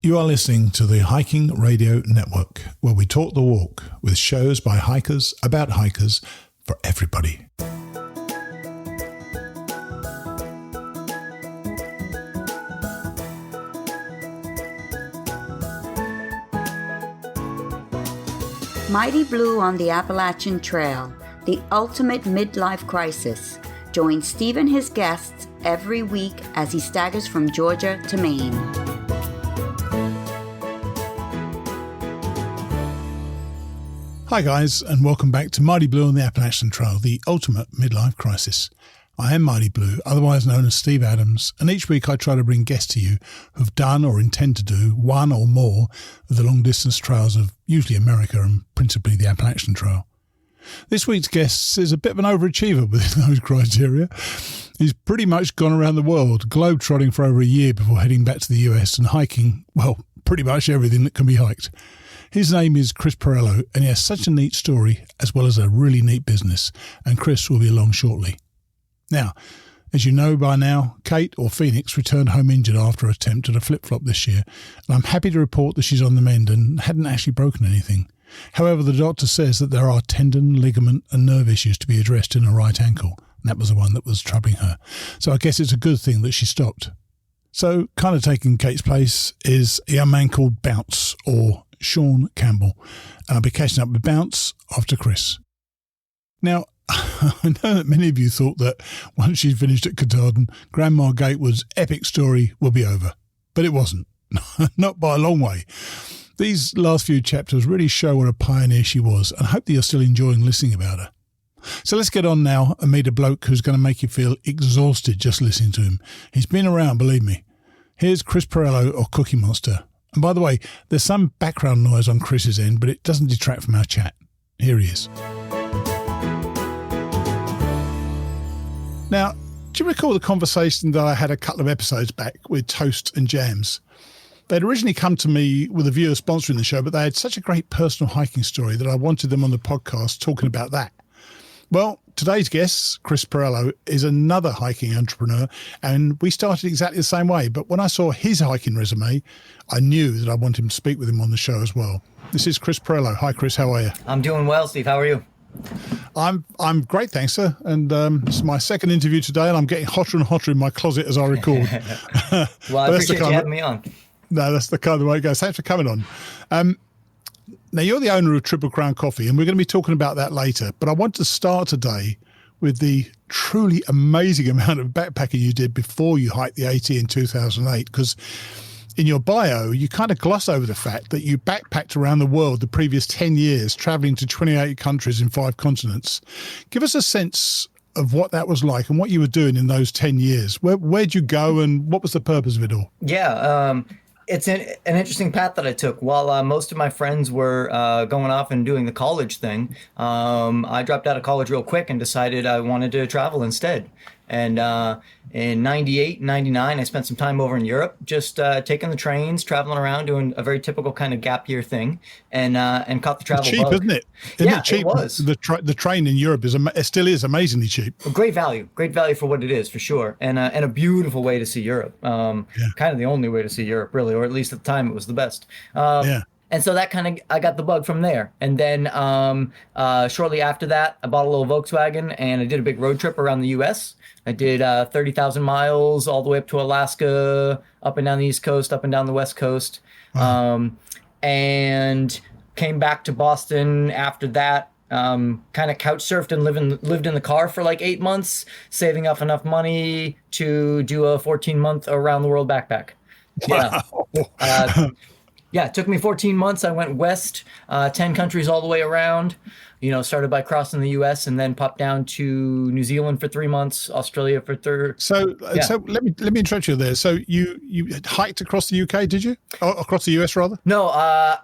You are listening to the Hiking Radio Network, where we talk the walk with shows by hikers about hikers for everybody. Mighty Blue on the Appalachian Trail, the ultimate midlife crisis. Join Steve and his guests every week as he staggers from Georgia to Maine. Hi guys, and welcome back to Mighty Blue on the Appalachian Trail, the ultimate midlife crisis. I am Mighty Blue, otherwise known as Steve Adams, and each week I try to bring guests to you who've done or intend to do one or more of the long-distance trails of usually America and principally the Appalachian Trail. This week's guest is a bit of an overachiever within those criteria. He's pretty much gone around the world, globe-trotting for over a year before heading back to the US and hiking, well, pretty much everything that can be hiked. His name is Chris Pirrello, and he has such a neat story as well as a really neat business, and Chris will be along shortly. Now, as you know by now, Kate, or Phoenix, returned home injured after her attempt at a flip-flop this year, and I'm happy to report that she's on the mend and hadn't actually broken anything. However, the doctor says that there are tendon, ligament and nerve issues to be addressed in her right ankle, and that was the one that was troubling her. So I guess it's a good thing that she stopped. So, kind of taking Kate's place is a young man called Bounce, or Sean Campbell, and I'll be catching up with Bounce after Chris. Now, I know that many of you thought that once she'd finished at Katahdin, Grandma Gatewood's epic story would be over, but it wasn't. Not by a long way. These last few chapters really show what a pioneer she was, and I hope that you're still enjoying listening about her. So let's get on now and meet a bloke who's going to make you feel exhausted just listening to him. He's been around, believe me. Here's Chris Pirrello, or Cookie Monster. And by the way, there's some background noise on Chris's end, but it doesn't detract from our chat. Here he is. Now, do you recall the conversation that I had a couple of episodes back with Toast and Jams? They'd originally come to me with a view of sponsoring the show, but they had such a great personal hiking story that I wanted them on the podcast talking about that. Well, today's guest, Chris Pirrello, is another hiking entrepreneur, and we started exactly the same way. But when I saw his hiking resume, I knew that I wanted to speak with him on the show as well. This is Chris Pirrello. Hi, Chris. How are you? I'm doing well, Steve. How are you? I'm great, thanks, sir. And this is my second interview today, and I'm getting hotter and hotter in my closet as I record. Well, I appreciate you having me on. No, that's the kind of way it goes. Thanks for coming on. Now, you're the owner of Triple Crown Coffee, and we're going to be talking about that later. But I want to start today with the truly amazing amount of backpacking you did before you hiked the AT in 2008, because in your bio, you kind of gloss over the fact that you backpacked around the world the previous 10 years, traveling to 28 countries in 5 continents. Give us a sense of what that was like and what you were doing in those 10 years. Where'd you go and what was the purpose of it all? Yeah, it's an interesting path that I took. While most of my friends were going off and doing the college thing, I dropped out of college real quick and decided I wanted to travel instead. And in 98, 99, I spent some time over in Europe, just taking the trains, traveling around, doing a very typical kind of gap year thing, and caught the travel cheap, bug. Isn't it? Isn't Yeah, it cheap? it was. The train in Europe it still is amazingly cheap. Great value for what it is, for sure, and a beautiful way to see Europe. Kind of the only way to see Europe, really, or at least at the time it was the best. Yeah. And so that kind of, I got the bug from there. And then shortly after that, I bought a little Volkswagen and I did a big road trip around the U.S. I did 30,000 miles all the way up to Alaska, up and down the East Coast, up and down the West Coast, and came back to Boston after that. Kind of couch surfed and lived in the car for like 8 months, saving up enough money to do a 14-month around the world backpack. Yeah. Wow. Yeah, it took me 14 months. I went west, 10 countries all the way around. Started by crossing the U.S. and then popped down to New Zealand for 3 months, Australia for third. So let me interrupt you there. So you hiked across the UK, did you? Across the US, rather? No,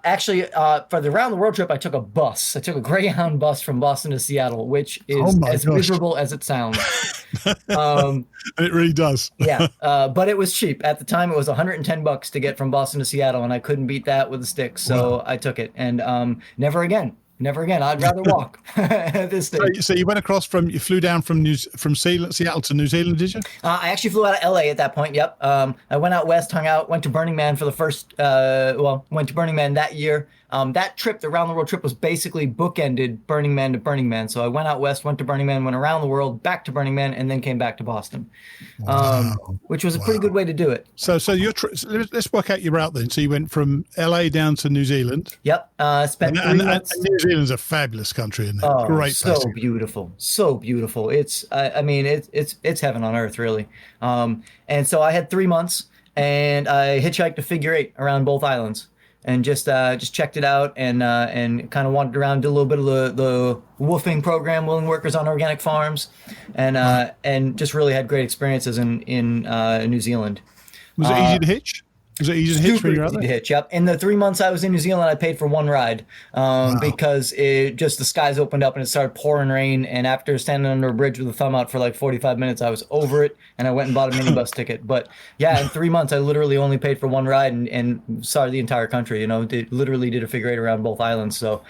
actually, for the round the world trip, I took a bus. I took a Greyhound bus from Boston to Seattle, which is as miserable as it sounds. And it really does. Yeah, but it was cheap at the time. It was $110 to get from Boston to Seattle, and I couldn't beat that with a stick. So I took it, and never again. Never again. I'd rather walk at this stage. So you went across you flew down from Seattle to New Zealand, did you? I actually flew out of LA at that point. Yep. I went out west, hung out, went to Burning Man for the first, went to Burning Man that year. That trip, the around the world trip, was basically bookended Burning Man to Burning Man. So I went out west, went to Burning Man, went around the world, back to Burning Man, and then came back to Boston, which was a pretty good way to do it. So let's work out your route then. So you went from LA down to New Zealand. Yep. Spent 3 months. And New Zealand's a fabulous country, isn't it? Oh, Great place. so beautiful, so beautiful. It's, it's heaven on earth, really. And so I had 3 months, and I hitchhiked a figure 8 around both islands, and just checked it out, and kind of wandered around, did a little bit of the woofing program, willing workers on organic farms, and just really had great experiences in New Zealand. Was it easy to hitch? Was it easy to hitch when you're out there? Easy to hitch, yep. In the 3 months I was in New Zealand, I paid for one ride because the skies opened up and it started pouring rain. And after standing under a bridge with a thumb out for like 45 minutes, I was over it, and I went and bought a minibus ticket. But yeah, in 3 months, I literally only paid for one ride and saw the entire country. Literally did a figure 8 around both islands. So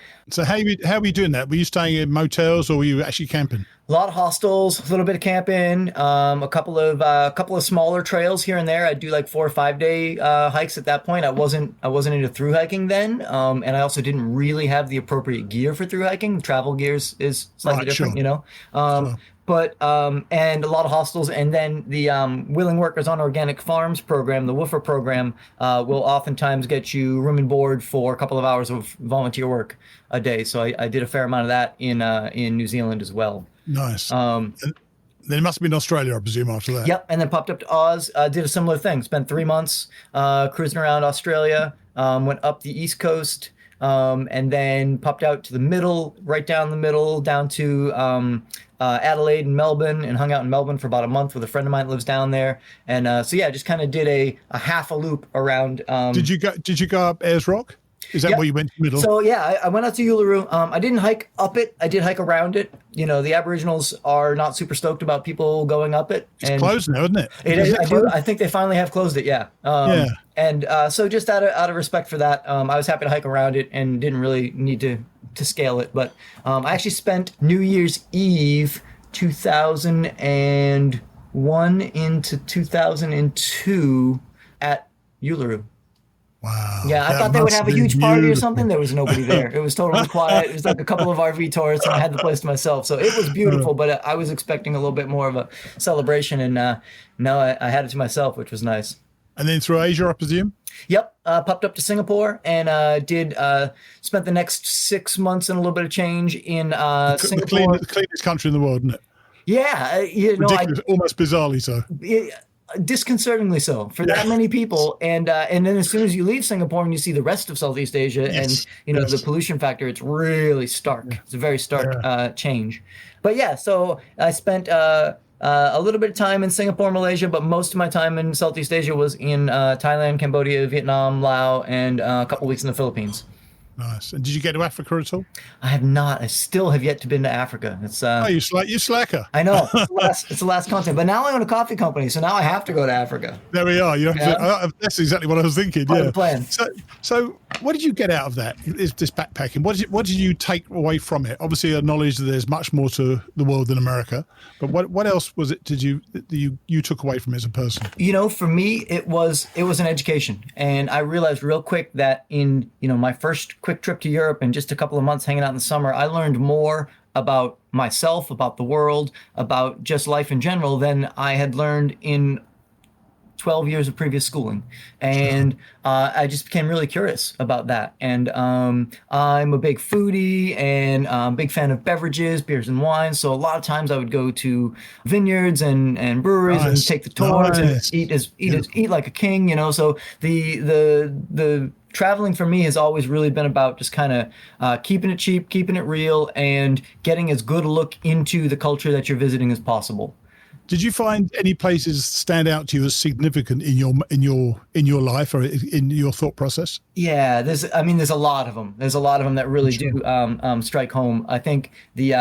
how were you doing that? Were you staying in motels or were you actually camping? A lot of hostels, a little bit of camping, a couple of smaller trails here and there. I'd do like 4 or 5 day hikes at that point. I wasn't into through hiking then, and I also didn't really have the appropriate gear for through hiking. Travel gear is slightly different, sure. Sure. But and a lot of hostels, and then the Willing Workers on Organic Farms program, the WOOFer program, will oftentimes get you room and board for a couple of hours of volunteer work a day. So I did a fair amount of that in New Zealand as well. Nice. Then it must have been Australia, I presume, after that. Yep, and then popped up to Oz, did a similar thing. Spent 3 months cruising around Australia, went up the East Coast, and then popped out to the middle, right down the middle, down to Adelaide and Melbourne, and hung out in Melbourne for about a month with a friend of mine that lives down there. And just kind of did a half a loop around. Did you go up Ayers Rock? Is that where you went to the middle? So yeah, I went out to Uluru. I didn't hike up it. I did hike around it. The Aboriginals are not super stoked about people going up it. It's closed now, isn't it? I think they finally have closed it. Yeah. And so just out of respect for that, I was happy to hike around it and didn't really need to scale it. But I actually spent New Year's Eve 2001 into 2002 at Uluru. Wow. Yeah, I thought they would have a huge party or something. There was nobody there. It was totally quiet. It was like a couple of RV tours, and I had the place to myself. So it was beautiful, but I was expecting a little bit more of a celebration, and no, I had it to myself, which was nice. And then through Asia, I presume? Yep. Popped up to Singapore and spent the next 6 months and a little bit of change in Singapore. The cleanest country in the world, isn't it? Yeah. Ridiculous, almost bizarrely so. Disconcertingly so for that many people, and then as soon as you leave Singapore and you see the rest of Southeast Asia, and the pollution factor, it's really stark. It's a very stark change. But yeah, so I spent a little bit of time in Singapore, Malaysia, but most of my time in Southeast Asia was in Thailand, Cambodia, Vietnam, Laos, and a couple weeks in the Philippines. Nice. And did you get to Africa at all? I have not. I still have yet to been to Africa. It's you slacker. I know. It's the last continent. But now I own a coffee company, so now I have to go to Africa. There we are. That's exactly what I was thinking. Part of the plan. So what did you get out of that? This backpacking? What did you take away from it? Obviously, a knowledge that there's much more to the world than America. But what else was it? You took away from it as a person? For me, it was an education, and I realized real quick that in my first quick trip to Europe and just a couple of months hanging out in the summer, I learned more about myself, about the world, about just life in general than I had learned in 12 years of previous schooling. And I just became really curious about that. And I'm a big foodie and big fan of beverages, beers and wines. So a lot of times I would go to vineyards and breweries and take the tours and eat like a king, So the traveling for me has always really been about just kind of keeping it cheap, keeping it real, and getting as good a look into the culture that you're visiting as possible. Did you find any places stand out to you as significant in your life or in your thought process? Yeah, there's a lot of them. There's a lot of them that really do strike home. I think the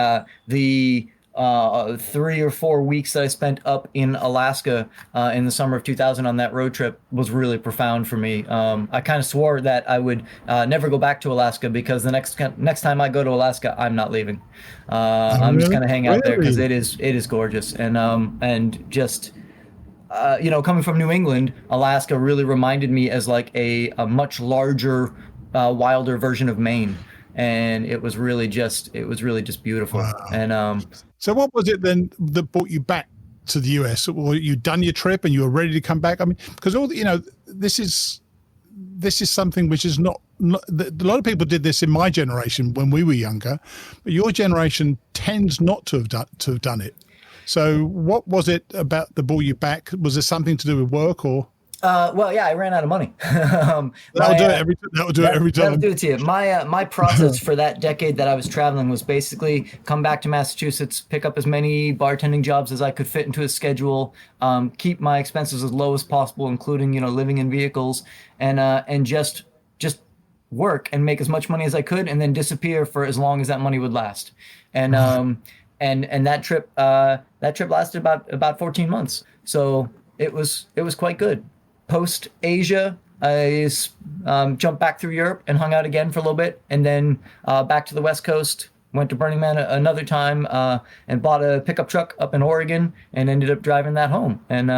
3 or 4 weeks that I spent up in Alaska in the summer of 2000 on that road trip was really profound for me. I kind of swore that I would never go back to Alaska because the next time I go to Alaska, I'm not leaving. I'm just Really? going to hang out there because Really? it is gorgeous and just. Coming from New England, Alaska really reminded me as like a much larger, wilder version of Maine, and it was really just beautiful. Wow. And So what was it then that brought you back to the US? Or you done your trip and you were ready to come back? I mean, because this is something which is not a lot of people did this in my generation when we were younger, but your generation tends not to have done it. So what was it about that brought you back? Was there something to do with work or? well, yeah, I ran out of money. That'll do it every time. That'll do it to you. My process for that decade that I was traveling was basically come back to Massachusetts, pick up as many bartending jobs as I could fit into a schedule, keep my expenses as low as possible, including living in vehicles, and just work and make as much money as I could, and then disappear for as long as that money would last. And and that trip lasted about 14 months. So it was quite good. Post Asia, I jumped back through Europe and hung out again for a little bit, and then back to the West Coast. Went to Burning Man another time and bought a pickup truck up in Oregon and ended up driving that home. And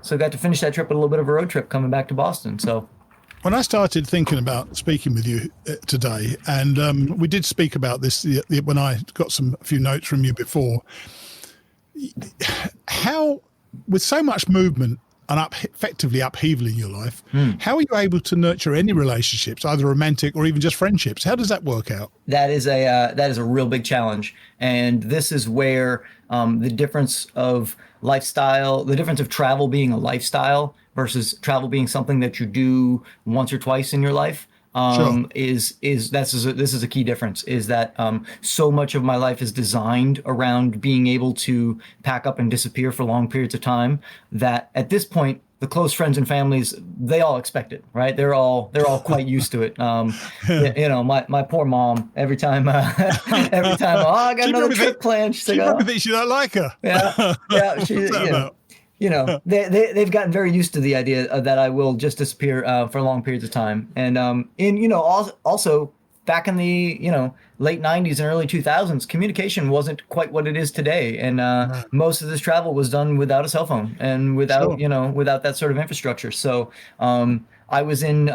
so got to finish that trip with a little bit of a road trip coming back to Boston. So when I started thinking about speaking with you today, and we did speak about this when I got a few notes from you before, how, with so much movement and effectively upheaval in your life, how are you able to nurture any relationships, either romantic or even just friendships? How does that work out? That is a real big challenge, and this is where the difference of lifestyle, the difference of travel being a lifestyle versus travel being something that you do once or twice in your life. Sure. This is a key difference, is that so much of my life is designed around being able to pack up and disappear for long periods of time, that at this point the close friends and families, they all expect it, right? They're all quite used to it. My poor mom, every time I got another trip planned, she probably thinks you don't like her. Yeah, they've gotten very used to the idea that I will just disappear for long periods of time. And also back in the late 90s and early 2000s, communication wasn't quite what it is today, and most of this travel was done without a cell phone and without without that sort of infrastructure. So I was in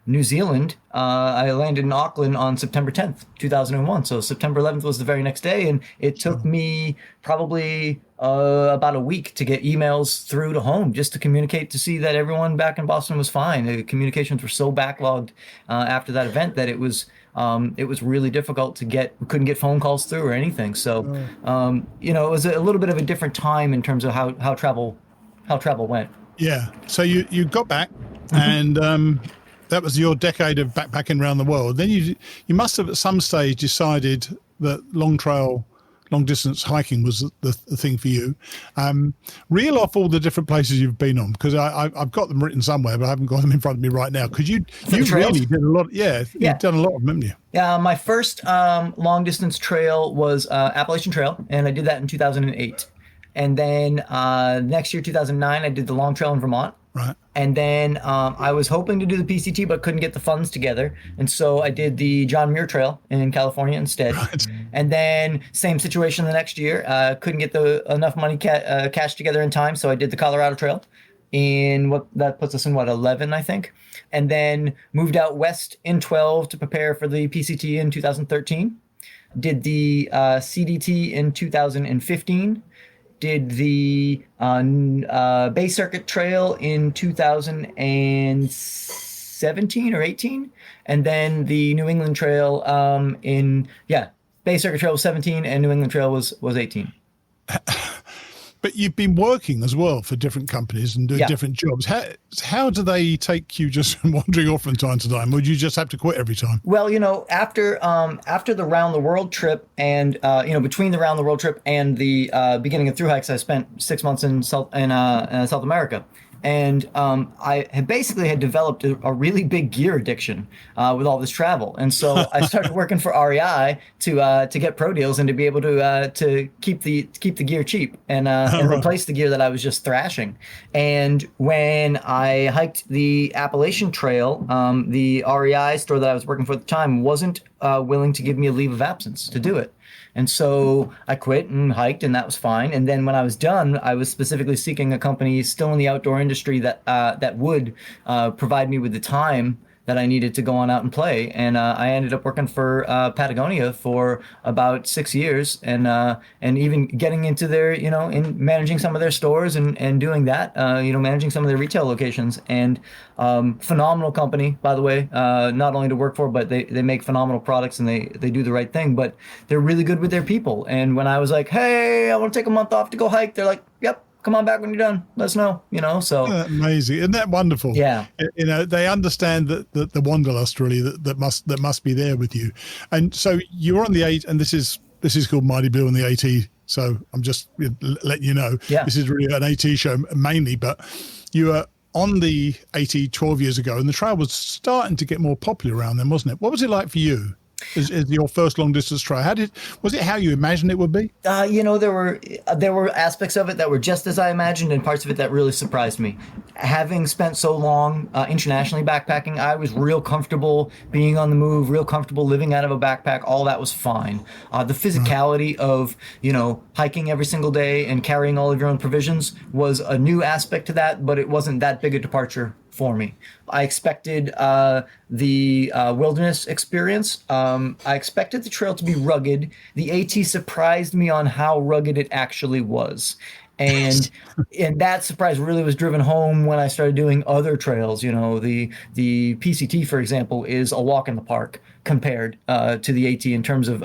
New Zealand. I landed in Auckland on September 10th, 2001. So September 11th was the very next day, and it took me probably about a week to get emails through to home just to communicate, to see that everyone back in Boston was fine. The communications were so backlogged after that event that it was really difficult to get. We couldn't get phone calls through or anything. So it was a little bit of a different time in terms of how travel went. Yeah. So you got back, and that was your decade of backpacking around the world. Then you must have at some stage decided that long distance hiking was the thing for you. Reel off all the different places you've been on, because I've got them written somewhere, but I haven't got them in front of me right now. Because you really did a lot. Yeah, you've done a lot of them, haven't you? Yeah, my first long distance trail was Appalachian Trail, and I did that in 2008. And then next year, 2009, I did the Long Trail in Vermont. Right. And then I was hoping to do the PCT, but couldn't get the funds together. And so I did the John Muir Trail in California instead. Right. And then same situation the next year. Couldn't get enough money cash together in time. So I did the Colorado Trail that puts us in 11, I think. And then moved out west in 12 to prepare for the PCT in 2013. Did the CDT in 2015. Did the Bay Circuit Trail in 2017 or 18, and then the New England Trail Bay Circuit Trail was 17 and New England Trail was 18. But you've been working as well for different companies and doing different jobs. How do they take you just wandering off from time to time? Would you just have to quit every time? Well, after the round the world trip and between the round the world trip and the beginning of through hikes, I spent 6 months in South America, And I had basically developed a really big gear addiction with all this travel. And so I started working for REI to get pro deals and to be able to keep the gear cheap and replace the gear that I was just thrashing. And when I hiked the Appalachian Trail, the REI store that I was working for at the time wasn't willing to give me a leave of absence to do it. And so I quit and hiked, and that was fine. And then when I was done, I was specifically seeking a company still in the outdoor industry that would provide me with the time that I needed to go on out and play. And I ended up working for Patagonia for about 6 years, and even getting into their, in managing some of their stores and doing that, managing some of their retail locations. And phenomenal company, by the way, not only to work for, but they make phenomenal products, and they do the right thing, but they're really good with their people. And when I was like, hey, I want to take a month off to go hike, they're like, yep. Come on back when you're done. Let us know, so. Amazing. Isn't that wonderful? Yeah. They understand that the wanderlust really that must be there with you. And so you're on the AT, and this is called Mighty Blue on the AT. So I'm just letting you know, This is really an AT show mainly, but you were on the AT 12 years ago, and the trail was starting to get more popular around then, wasn't it? What was it like for you? As your first long distance trail, was it how you imagined it would be? There were aspects of it that were just as I imagined, and parts of it that really surprised me. Having spent so long internationally backpacking, I was real comfortable being on the move, real comfortable living out of a backpack. All that was fine. The physicality of hiking every single day and carrying all of your own provisions was a new aspect to that, but it wasn't that big a departure for me. I expected the wilderness experience. I expected the trail to be rugged. The AT surprised me on how rugged it actually was. And that surprise really was driven home when I started doing other trails. The PCT, for example, is a walk in the park compared to the AT in terms of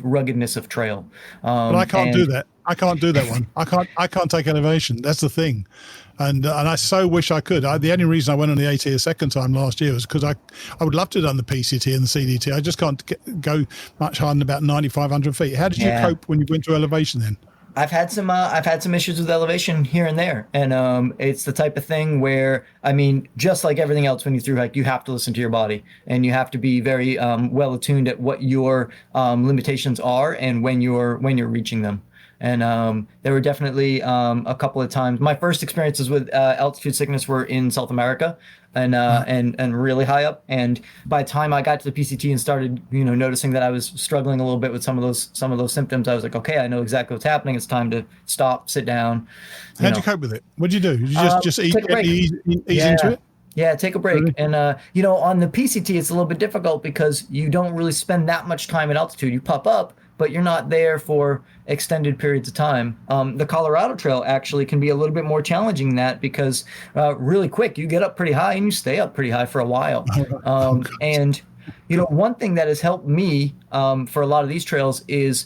ruggedness of trail. But I can't do that. I can't do that one. I can't take elevation. That's the thing. And I so wish I could. The only reason I went on the AT a second time last year was because I would love to have done the PCT and the CDT. I just can't go much higher than about 9,500 feet. How did you cope when you went to elevation then? I've had some issues with elevation here and there, and it's the type of thing where, just like everything else when you thru hike, you have to listen to your body, and you have to be very well attuned at what your limitations are and when you're reaching them. And there were definitely a couple of times. My first experiences with altitude sickness were in South America, and really high up. And by the time I got to the PCT and started, noticing that I was struggling a little bit with some of those symptoms, I was like, okay, I know exactly what's happening. It's time to stop, sit down. How'd you cope with it? What'd you do? Did you just ease into it? Yeah, take a break. Really? And, on the PCT, it's a little bit difficult because you don't really spend that much time at altitude. You pop up, but you're not there for extended periods of time. The Colorado Trail actually can be a little bit more challenging than that because really quick, you get up pretty high and you stay up pretty high for a while. And one thing that has helped me for a lot of these trails is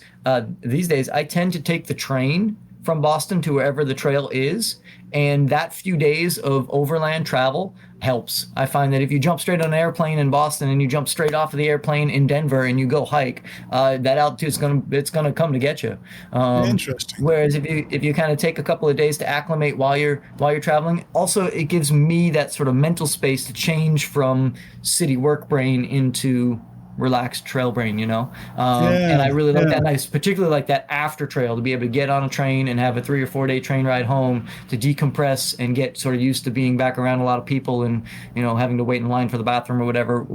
these days I tend to take the train from Boston to wherever the trail is. And that few days of overland travel helps. I find that if you jump straight on an airplane in Boston and you jump straight off of the airplane in Denver and you go hike, that altitude is gonna come to get you. Interesting. Whereas if you kind of take a couple of days to acclimate while you're traveling, also it gives me that sort of mental space to change from city work brain into relaxed trail brain, and I really like that. And I particularly like that after trail to be able to get on a train and have a 3 or 4 day train ride home to decompress and get sort of used to being back around a lot of people and having to wait in line for the bathroom or whatever,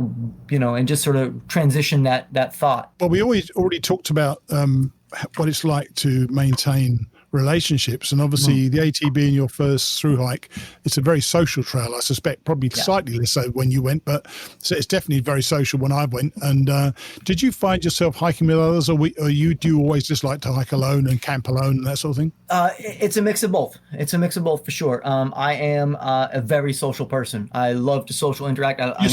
and just sort of transition that thought. Well, we already talked about what it's like to maintain relationships, and obviously the AT being your first through hike, it's a very social trail. I suspect probably slightly less so when you went, but so it's definitely very social when I went. And did you find yourself hiking with others, or do you always just like to hike alone and camp alone and that sort of thing? It's a mix of both. It's a mix of both for sure. I am a very social person. I love to social interact. You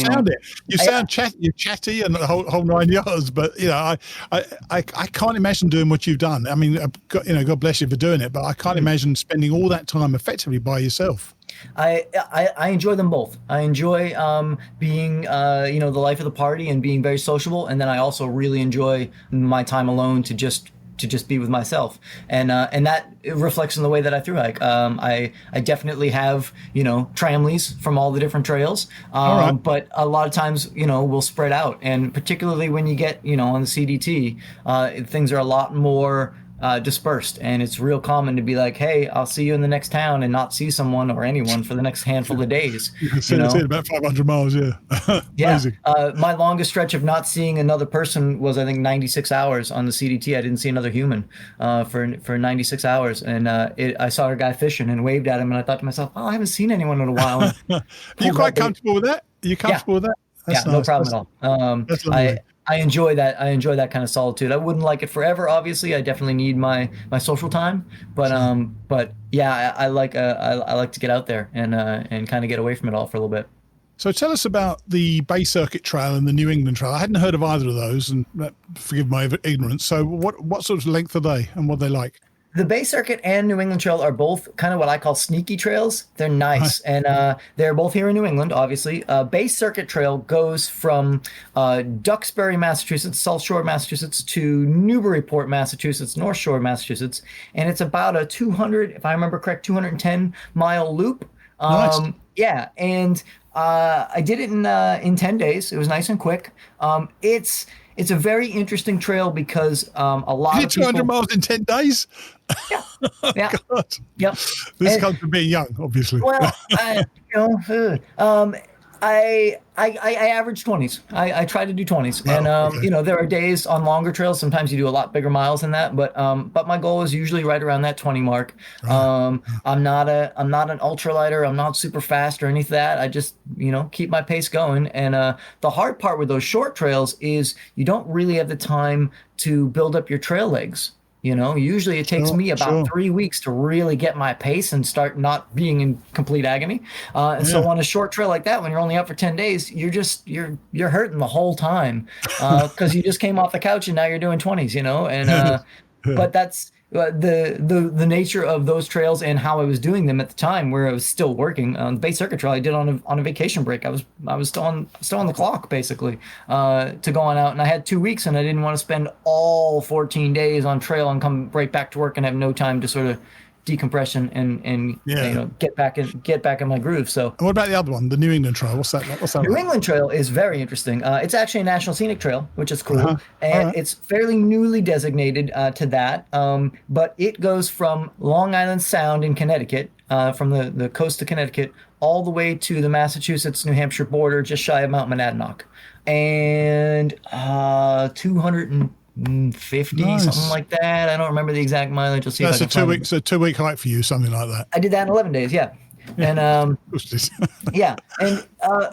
sound you're chatty and the whole 9 yards, but I can't imagine doing what you've done. I mean, God bless you for doing it, but I can't imagine spending all that time effectively by yourself. I enjoy them both. I enjoy being the life of the party and being very sociable, and then I also really enjoy my time alone to just just be with myself, and that reflects in the way that I thru hike. I definitely have tramleys from all the different trails, but a lot of times we'll spread out, and particularly when you get on the CDT, things are a lot more dispersed, and it's real common to be like, hey, I'll see you in the next town, and not see someone or anyone for the next handful of days. You can see about 500 miles, yeah. Amazing. My longest stretch of not seeing another person was, I think, 96 hours on the CDT. I didn't see another human for 96 hours, and I saw a guy fishing and waved at him, and I thought to myself, oh, I haven't seen anyone in a while. Are you quite comfortable with that? Are you comfortable with that? That's no problem at all. I enjoy that. I enjoy that kind of solitude. I wouldn't like it forever. Obviously, I definitely need my social time. But yeah, I like to get out there and kind of get away from it all for a little bit. So tell us about the Bay Circuit Trail and the New England Trail. I hadn't heard of either of those, and forgive my ignorance. So what sort of length are they, and what are they like? The Bay Circuit and New England Trail are both kind of what I call sneaky trails. They're nice, and they're both here in New England, obviously. Bay Circuit Trail goes from Duxbury, Massachusetts, South Shore, Massachusetts, to Newburyport, Massachusetts, North Shore, Massachusetts, and it's about a 200, if I remember correct, 210-mile loop. Nice. Yeah, and I did it in 10 days. It was nice and quick. It's a very interesting trail because a lot of people... 200 miles in 10 days? Yeah. God. Yep. This comes from being young, obviously. Well, I average 20s. I try to do 20s, and there are days on longer trails. Sometimes you do a lot bigger miles than that, but my goal is usually right around that 20 mark. Right. I'm not an ultralighter. I'm not super fast or any of that. I just keep my pace going. And the hard part with those short trails is you don't really have the time to build up your trail legs. Usually it takes me about 3 weeks to really get my pace and start not being in complete agony. So on a short trail like that, when you're only out for 10 days, you're hurting the whole time because you just came off the couch and now you're doing 20s, but that's the nature of those trails and how I was doing them at the time, where I was still working. The Bay Circuit Trail I did on a vacation break. I was still on the clock basically to go on out, and I had 2 weeks, and I didn't want to spend all 14 days on trail and come right back to work and have no time to sort of decompression and get back in my groove. So and what about the other one, the New England Trail? What's that New England Trail is very interesting. It's actually a National Scenic Trail, which is cool, and it's fairly newly designated to that. But it goes from Long Island Sound in Connecticut, from the coast of Connecticut, all the way to the Massachusetts-New Hampshire border, just shy of Mount Monadnock, and 250, nice. Something like that. I don't remember the exact mileage. You'll see. That's a 2-week hike for you, something like that. I did that in 11 days. Yeah. And yeah, and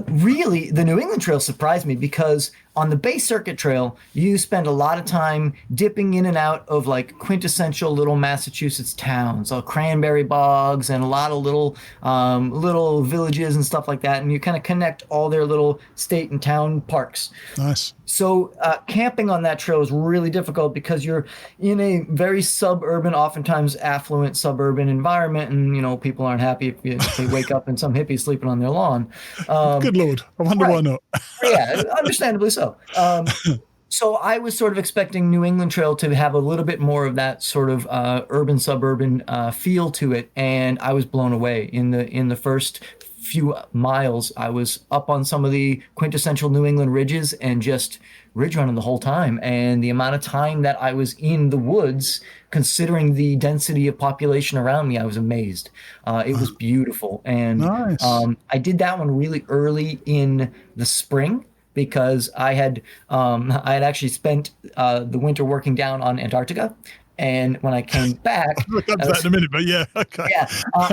really, the New England Trail surprised me because on the Bay Circuit Trail, you spend a lot of time dipping in and out of like quintessential little Massachusetts towns, cranberry bogs, and a lot of little villages and stuff like that, and you kind of connect all their little state and town parks. Nice. So camping on that trail is really difficult because you're in a very suburban, oftentimes affluent suburban environment, and people aren't happy if they wake up and some hippie's sleeping on their lawn. Good Lord. I wonder why not. Yeah, understandably so. So I was sort of expecting New England Trail to have a little bit more of that sort of urban suburban feel to it, and I was blown away. In the first few miles, I was up on some of the quintessential New England ridges and just ridge running the whole time. And the amount of time that I was in the woods, considering the density of population around me, I was amazed. It was beautiful. And nice. I did that one really early in the spring, because I had actually spent the winter working down on Antarctica. And when I came back, we'll come to that in a minute, but yeah, okay. Yeah,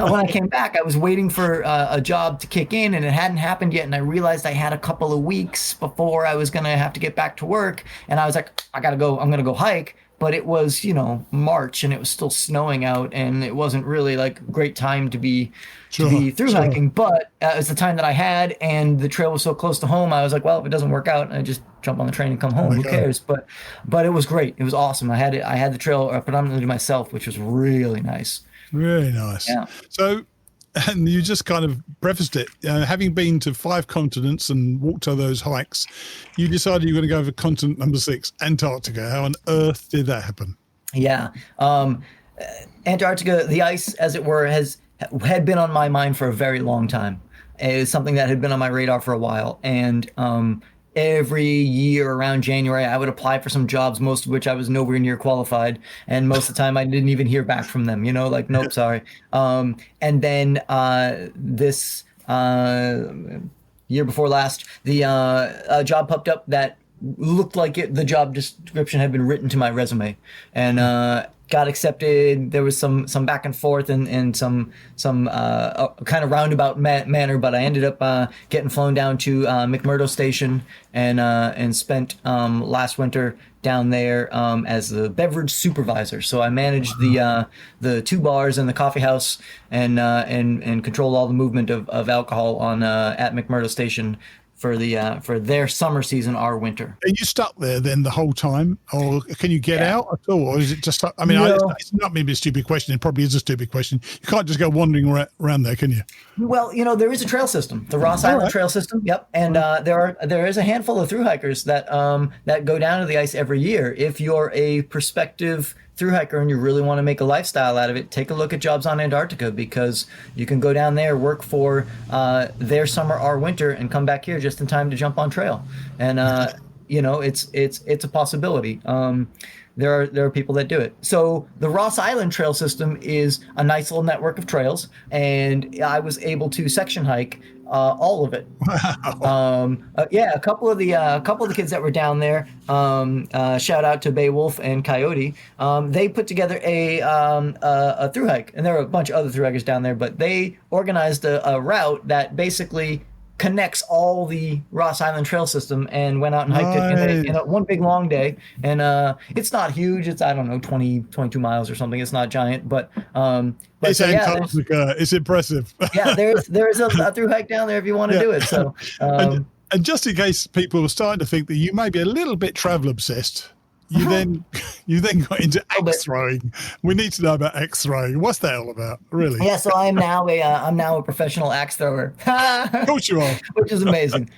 when I came back, I was waiting for a job to kick in, and it hadn't happened yet. And I realized I had a couple of weeks before I was going to have to get back to work. And I was like, I got to go. I'm going to go hike. But it was, March, and it was still snowing out, and it wasn't really like a great time to be through hiking. But it was the time that I had, and the trail was so close to home. I was like, well, if it doesn't work out, I just jump on the train and come home. Who cares? But it was great. It was awesome. I had the trail predominantly to myself, which was really nice. Really nice. Yeah. So, and you just kind of prefaced it, having been to 5 continents and walked all those hikes, you decided you were going to go for continent number 6, Antarctica. How on earth did that happen? Yeah. Antarctica, the ice, as it were, had been on my mind for a very long time. It was something that had been on my radar for a while, and every year around January, I would apply for some jobs, most of which I was nowhere near qualified, and most of the time I didn't even hear back from them. Like, nope, sorry. And then this year before last, the a job popped up that looked like the job description had been written to my resume, and got accepted. There was some back and forth and some kind of roundabout manner, but I ended up getting flown down to McMurdo Station and spent last winter down there as the beverage supervisor. So I managed the two bars and the coffee house and controlled all the movement of alcohol on at McMurdo Station for their summer season, our winter. Are you stuck there then the whole time, or can you get out at all, or is it just? I mean, No. it's not maybe a stupid question. It probably is a stupid question. You can't just go wandering around there, can you? Well, there is a trail system, the Ross Island Trail System. Yep, and there is a handful of thru hikers that go down to the ice every year. If you're a prospective thru hiker and you really want to make a lifestyle out of it, take a look at jobs on Antarctica, because you can go down there, work for their summer, our winter, and come back here just in time to jump on trail. And it's a possibility. There are people that do it. So the Ross Island Trail System is a nice little network of trails, and I was able to section hike all of it. Wow. A couple of the kids that were down there. Shout out to Beowulf and Coyote. They put together a thru hike, and there are a bunch of other thru hikers down there, but they organized a route that basically connects all the Ross Island Trail System, and went out and hiked it in a one big long day. And it's not huge. It's, I don't know, 22 miles or something. It's not giant, but it's Antarctica. It's impressive. Yeah, there's a thru hike down there if you want to do it. So and just in case people are starting to think that you may be a little bit travel obsessed, you then got into axe throwing. We need to know about axe throwing. What's that all about, really? Yeah, so I'm now a professional axe thrower. Of course you are. Which is amazing.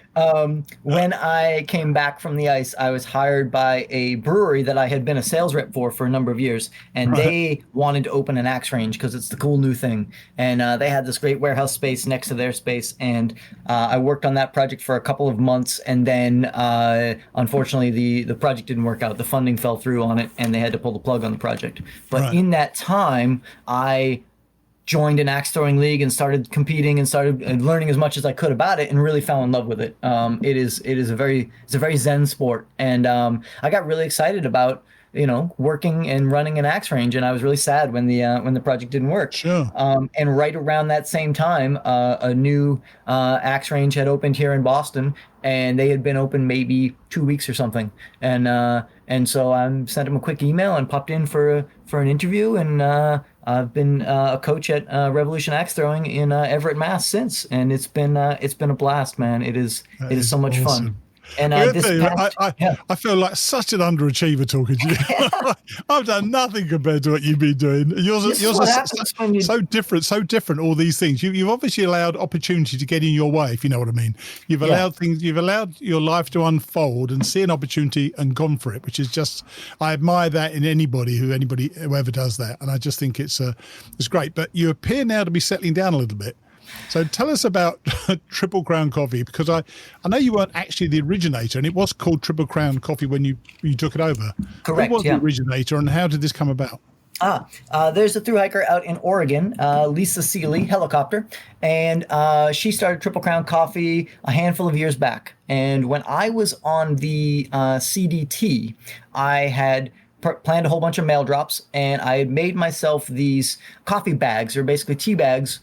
When I came back from the ice, I was hired by a brewery that I had been a sales rep for a number of years, and they wanted to open an axe range because it's the cool new thing. And they had this great warehouse space next to their space, and I worked on that project for a couple of months, and then unfortunately the project didn't work out. The funding fell through on it, and they had to pull the plug on the project. But in that time, I joined an axe throwing league and started competing and started learning as much as I could about it, and really fell in love with it. It's a very zen sport, and I got really excited about working and running an axe range, and I was really sad when the project didn't work. Sure. And right around that same time, a new axe range had opened here in Boston, and they had been open maybe 2 weeks or something. And so I sent them a quick email and popped in for an interview, and I've been a coach at Revolution Axe Throwing in Everett, Mass. since, and it's been a blast, man. It is so much fun. And I feel like such an underachiever talking to you. I've done nothing compared to what you've been doing. Yours are so different. All these things. You've obviously allowed opportunity to get in your way, if you know what I mean. You've allowed things. You've allowed your life to unfold and see an opportunity and gone for it, which is just. I admire that in anybody who ever does that, and I just think it's great. But you appear now to be settling down a little bit. So tell us about Triple Crown Coffee, because I know you weren't actually the originator, and it was called Triple Crown Coffee when you took it over. Correct. Who was the originator, and how did this come about? There's a thru hiker out in Oregon, Lisa Seeley, helicopter, and she started Triple Crown Coffee a handful of years back. And when I was on the CDT, I had planned a whole bunch of mail drops, and I had made myself these coffee bags, or basically tea bags,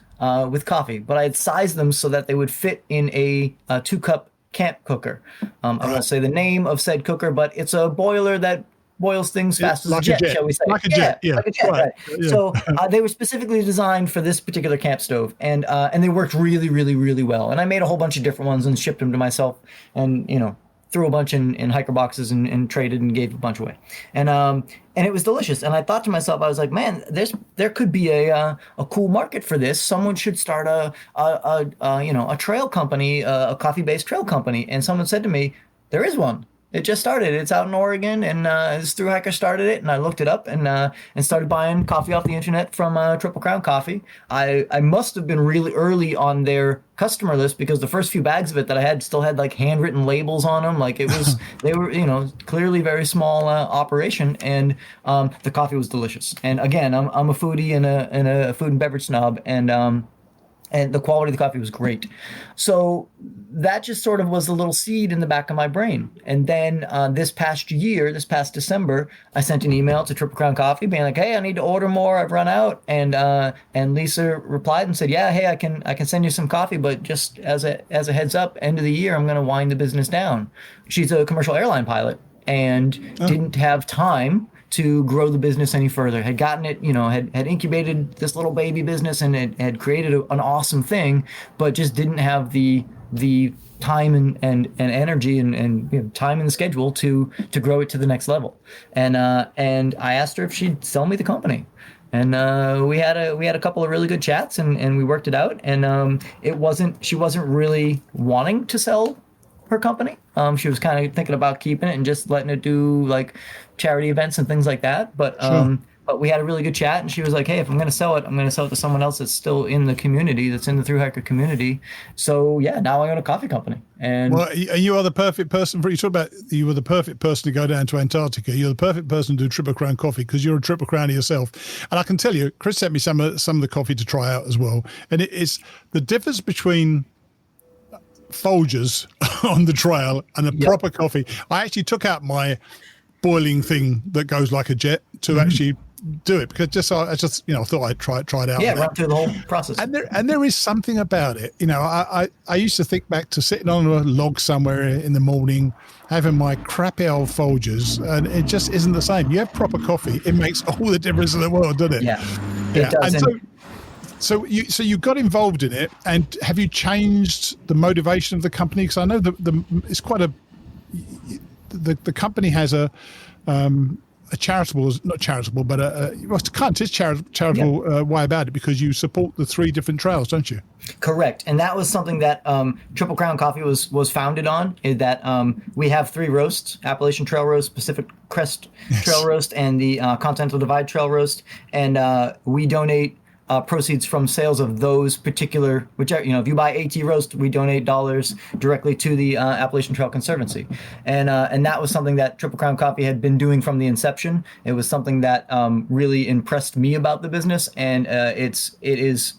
with coffee, but I had sized them so that they would fit in a 2-cup camp cooker. I won't say the name of said cooker, but it's a boiler that boils things fast as a jet, shall we say. Like a jet, right. Yeah. So they were specifically designed for this particular camp stove, and they worked really, really, really well. And I made a whole bunch of different ones and shipped them to myself, and threw a bunch in hiker boxes and traded and gave a bunch away. And it was delicious. And I thought to myself, I was like, man, there could be a cool market for this. Someone should start a trail company, a coffee-based trail company. And someone said to me, there is one. It just started. It's out in Oregon, and this thru hiker started it, and I looked it up and started buying coffee off the internet from Triple Crown Coffee. I must have been really early on their customer list because the first few bags of it that I had still had like handwritten labels on them. Like it was, they were, clearly very small operation, and the coffee was delicious. And again, I'm a foodie and a food and beverage snob, and the quality of the coffee was great. So that just sort of was a little seed in the back of my brain. And then this past December, I sent an email to Triple Crown Coffee being like, hey, I need to order more. I've run out. And Lisa replied and said, yeah, hey, I can send you some coffee, but just as a heads up, end of the year, I'm going to wind the business down. She's a commercial airline pilot and didn't have time to grow the business any further. Had gotten it, had incubated this little baby business and had created an awesome thing, but just didn't have the time and energy and time in the schedule to grow it to the next level. And I asked her if she'd sell me the company. And we had a couple of really good chats and we worked it out. And she wasn't really wanting to sell her company. She was kind of thinking about keeping it and just letting it do like charity events and things like that. But Sure. But we had a really good chat, and she was like, hey, if I'm going to sell it, I'm going to sell it to someone else that's still in the community, that's in the thru hiker community. So yeah, now I own a coffee company. And well, you are the perfect person you talk about. You were the perfect person to go down to Antarctica. You're the perfect person to do Triple Crown coffee because you're a Triple Crowner yourself. And I can tell you, Chris sent me some of the coffee to try out as well. And it is the difference between Folgers on the trail and a proper coffee. I actually took out my boiling thing that goes like a jet to actually do it because I thought I'd try it out. Yeah, run through the whole process. And there is something about it. I used to think back to sitting on a log somewhere in the morning, having my crappy old Folgers, and it just isn't the same. You have proper coffee, it makes all the difference in the world, doesn't it? Yeah, it does. And so you got involved in it, and have you changed the motivation of the company? Because I know it's quite the company has a charitable, not charitable, but it's charitable way about it because you support the 3 different trails, don't you? Correct, and that was something that Triple Crown Coffee was founded on. Is that we have 3 roasts: Appalachian Trail Roast, Pacific Crest Trail Roast, and the Continental Divide Trail Roast, and we donate proceeds from sales of those particular, whichever, if you buy AT Roast, we donate dollars directly to the Appalachian Trail Conservancy. And that was something that Triple Crown Coffee had been doing from the inception. It was something that really impressed me about the business. And it is,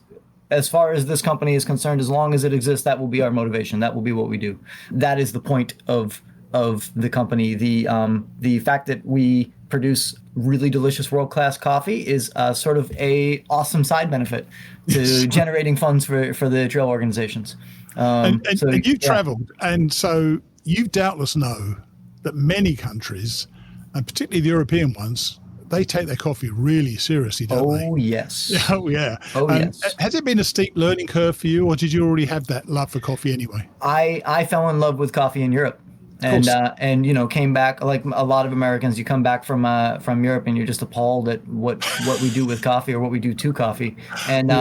as far as this company is concerned, as long as it exists, that will be our motivation. That will be what we do. That is the point of the company. The fact that we produce really delicious world-class coffee is sort of a awesome side benefit to generating funds for the trail organizations. And you've traveled, and so you doubtless know that many countries, and particularly the European ones, they take their coffee really seriously, don't they? Oh, yes. Oh, yeah. Oh, yes. Has it been a steep learning curve for you, or did you already have that love for coffee anyway? I fell in love with coffee in Europe. And came back like a lot of Americans. You come back from Europe and you're just appalled at what we do with coffee or what we do to coffee. And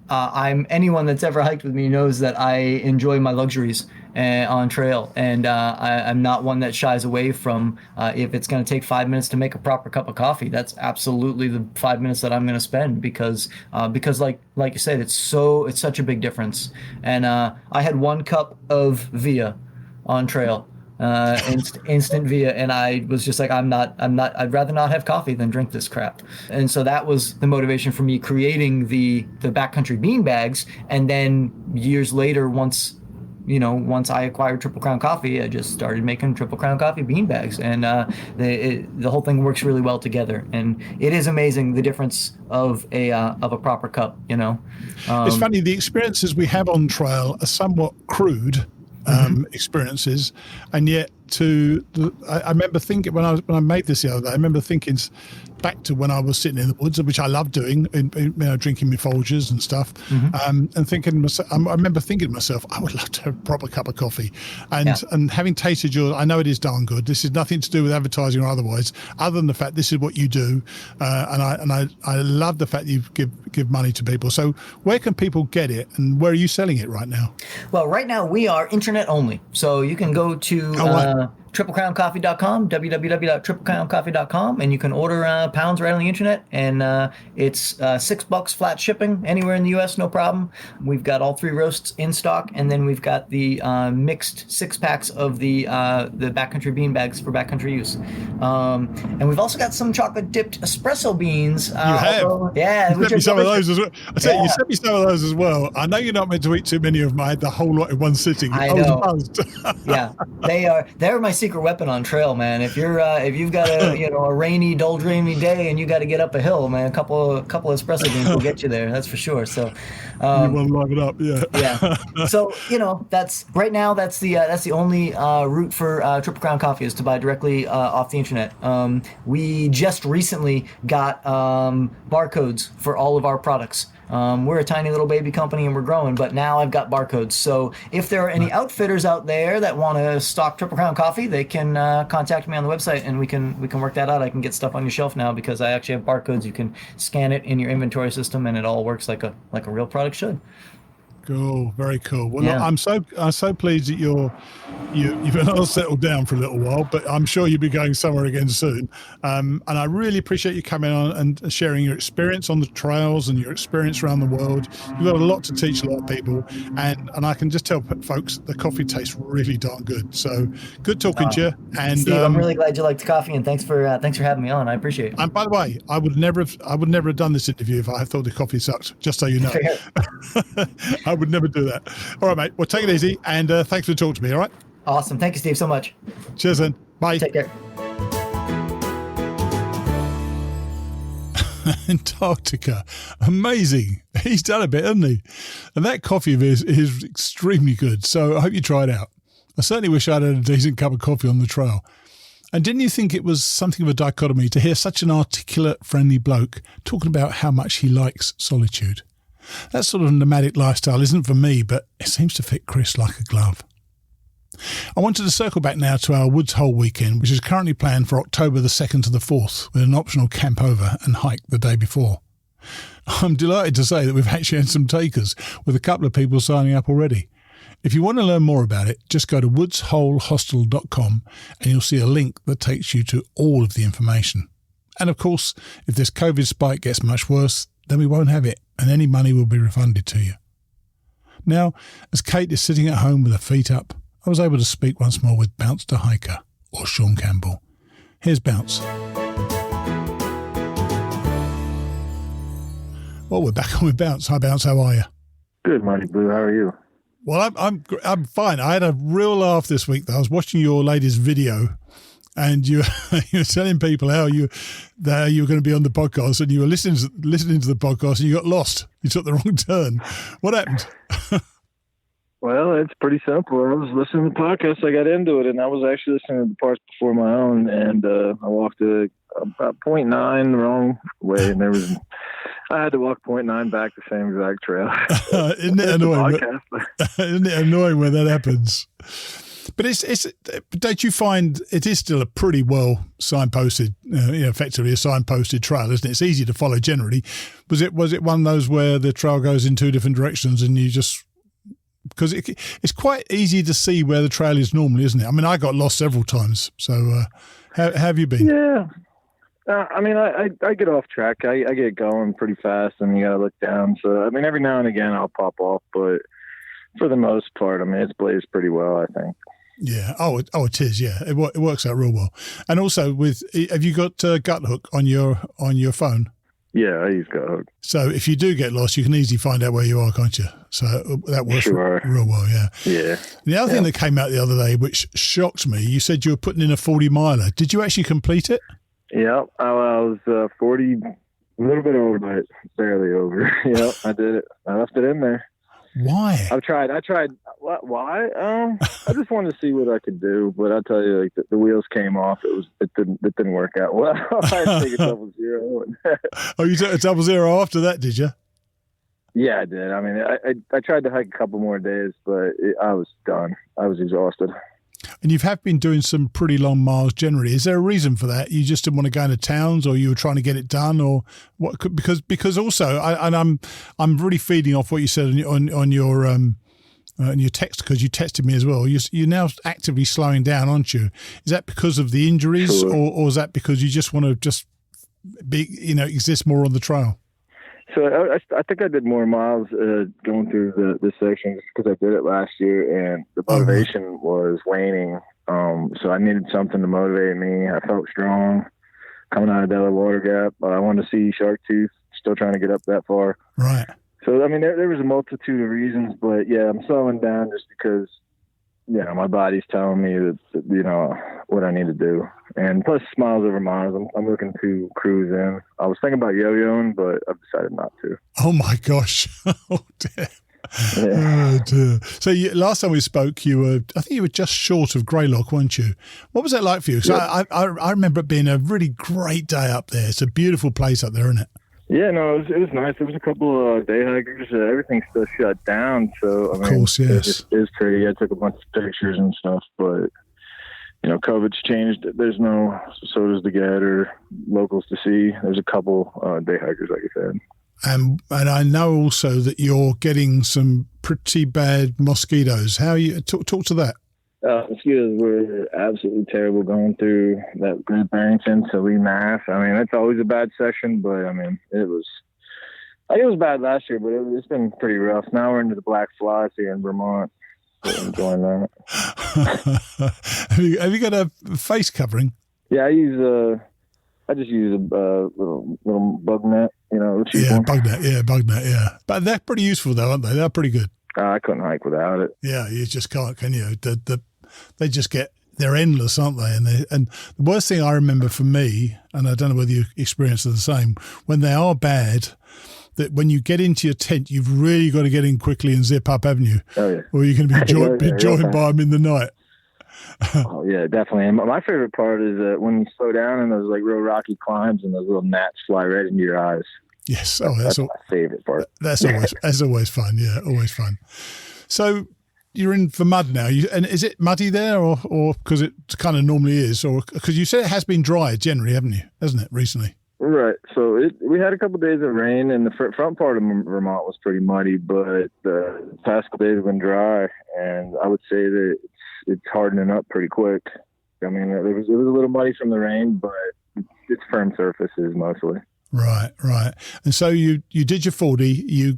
I'm anyone that's ever hiked with me knows that I enjoy my luxuries on trail, and I'm not one that shies away from if it's going to take 5 minutes to make a proper cup of coffee. That's absolutely the 5 minutes that I'm going to spend because like you said, it's such a big difference. And I had 1 cup of Via on trail, instant Via, and I was just like, I'd rather not have coffee than drink this crap. And so that was the motivation for me creating the backcountry bean bags. And then years later, once I acquired Triple Crown Coffee, I just started making Triple Crown Coffee bean bags, and the whole thing works really well together. And it is amazing the difference of a proper cup. It's funny, the experiences we have on trail are somewhat crude. Experiences, and yet I remember thinking when I made this the other day, I remember thinking back to when I was sitting in the woods, which I love doing, drinking my Folgers and stuff, and thinking myself, I remember thinking to myself, I would love to have a proper cup of coffee, and having tasted yours, I know it is darn good. This is nothing to do with advertising or otherwise, other than the fact this is what you do, and I love the fact you give money to people. So where can people get it, and where are you selling it right now? Well, right now we are internet only, so you can go to triplecrowncoffee.com, www.triplecrowncoffee.com, and you can order pounds right on the internet, and it's $6 flat shipping anywhere in the U.S., no problem. We've got all 3 roasts in stock, and then we've got the mixed 6-packs of the backcountry bean bags for backcountry use. And we've also got some chocolate dipped espresso beans. You have? Yeah. You sent me some of those as well. You sent me some of those as well. I know you're not meant to eat too many of them. I had the whole lot in one sitting. I know. Yeah, they're my secret weapon on trail, man. If you've got a rainy, dull, dreamy day and you got to get up a hill, man, a couple espresso beans will get you there. That's for sure. So, you want to live it up, yeah. Yeah. So that's right now. That's the only route for Triple Crown Coffee is to buy directly off the internet. We just recently got barcodes for all of our products. We're a tiny little baby company and we're growing, but now I've got barcodes. So if there are any outfitters out there that want to stock Triple Crown Coffee, they can contact me on the website and we can work that out. I can get stuff on your shelf now because I actually have barcodes. You can scan it in your inventory system and it all works like a real product should. Cool, very cool. Well, yeah. I'm so pleased that you've been all settled down for a little while, but I'm sure you'll be going somewhere again soon. And I really appreciate you coming on and sharing your experience on the trails and your experience around the world. You've got a lot to teach a lot of people, and I can just tell folks the coffee tastes really darn good. So good talking to you. And Steve, I'm really glad you liked the coffee, and thanks for having me on. I appreciate it. And by the way, I would never have done this interview if I thought the coffee sucked. Just so you know. I would never do that. All right, mate. Well, take it easy, and thanks for talking to me. All right. Awesome. Thank you, Steve, so much. Cheers, then. Bye. Take care. Antarctica. Amazing. He's done a bit, hasn't he? And that coffee of his is extremely good. So I hope you try it out. I certainly wish I'd had a decent cup of coffee on the trail. And didn't you think it was something of a dichotomy to hear such an articulate, friendly bloke talking about how much he likes solitude? That sort of nomadic lifestyle isn't for me, but it seems to fit Chris like a glove. I wanted to circle back now to our Woods Hole weekend, which is currently planned for October the 2nd to the 4th, with an optional camp over and hike the day before. I'm delighted to say that we've actually had some takers, with a couple of people signing up already. If you want to learn more about it, just go to woodsholehostel.com and you'll see a link that takes you to all of the information. And of course, if this COVID spike gets much worse, then we won't have it, and any money will be refunded to you. Now, as Kate is sitting at home with her feet up, I was able to speak once more with Bounce to Hiker, or Sean Campbell. Here's Bounce. Well, we're back on with Bounce. Hi, Bounce. How are you? Good, Mighty Blue. How are you? Well, I'm fine. I had a real laugh this week. I was watching your latest video, and you were telling people how you were going to be on the podcast, and you were listening to the podcast, and you got lost. You took the wrong turn. What happened? Well, it's pretty simple. I was listening to the podcast. I got into it, and I was actually listening to the parts before my own, and I walked about 0.9 the wrong way, and I had to walk 0.9 back the same exact trail. Isn't it annoying? Isn't it annoying when that happens? But don't you find it is still a pretty well signposted, effectively a signposted trail, isn't it? It's easy to follow generally. Was it one of those where the trail goes in 2 different directions and you just, because it's quite easy to see where the trail is normally, isn't it? I mean, I got lost several times. So how have you been? Yeah. I get off track. I get going pretty fast and you got to look down. So, I mean, every now and again I'll pop off, but for the most part, I mean, it's blazed pretty well, I think. Yeah. Oh, it is. Yeah. It works out real well. And also have you got Guthook on your phone? Yeah, I use Guthook. So if you do get lost, you can easily find out where you are, can't you? So that works real well, yeah. Yeah. The other thing that came out the other day, which shocked me, you said you were putting in a 40 miler. Did you actually complete it? Yeah, I was 40, a little bit over, but barely over. Yeah, I did it. I left it in there. Why? I tried. What? Why? I just wanted to see what I could do, but I tell you, like the wheels came off. It didn't work out well. I had to take a 0. Oh, you took a 0 after that, did you? Yeah, I did. I mean, I tried to hike a couple more days, but I was done. I was exhausted. And you have been doing some pretty long miles generally. Is there a reason for that? You just didn't want to go into towns, or you were trying to get it done, or what? Because also, I'm really feeding off what you said on And you texted me as well. You're now actively slowing down, aren't you? Is that because of the injuries, Sure. or is that because you just want to exist more on the trail? So I think I did more miles going through this section just because I did it last year, and the motivation was waning. So I needed something to motivate me. I felt strong coming out of Delaware Water Gap. I wanted to see Shark Tooth, still trying to get up that far. Right. So, I mean, there was a multitude of reasons, but yeah, I'm slowing down just because, my body's telling me that, what I need to do. And plus miles over miles, I'm looking to cruise in. I was thinking about yo-yoing, but I've decided not to. Oh my gosh. Oh dear. Yeah. Oh dear. So last time we spoke, I think you were just short of Greylock, weren't you? What was that like for you? So Yep. I remember it being a really great day up there. It's a beautiful place up there, isn't it? Yeah, no, it was nice. There was a couple of day hikers. Everything's still shut down, so I mean, Course, yes. it is pretty. I took a bunch of pictures and stuff, but COVID's changed. There's no sodas to get or locals to see. There's a couple day hikers, like I said. And I know also that you're getting some pretty bad mosquitoes. How you talk to that? Mosquitoes were absolutely terrible going through that Great Barrington to Lee, Mass. I mean, that's always a bad session, but I mean, it was bad last year, but it's been pretty rough. Now we're into the black flies here in Vermont. So I'm enjoying that. Have you got a face covering? Yeah, I just use a little bug net, the cheap one. Bug net, yeah. But they're pretty useful though, aren't they? They're pretty good. I couldn't hike without it. Yeah, you just can't, can you? They're endless, aren't they? And the worst thing I remember for me, and I don't know whether you experience it the same, when they are bad, that when you get into your tent, you've really got to get in quickly and zip up, haven't you? Oh yeah. Or you're going to be joined by them in the night. Oh yeah, definitely. And my favorite part is when you slow down and those like real rocky climbs and those little gnats fly right into your eyes. Yes. That's my favorite part. That's always fun. Yeah, always fun. So you're in the mud now. And is it muddy there, or because it kind of normally is, or because you said it has been dry generally, hasn't it, recently? Right. So we had a couple of days of rain, and the front part of Vermont was pretty muddy, but the past couple days have been dry, and I would say that it's hardening up pretty quick. I mean, it was a little muddy from the rain, but it's firm surfaces mostly. Right. And so you did your 40, you're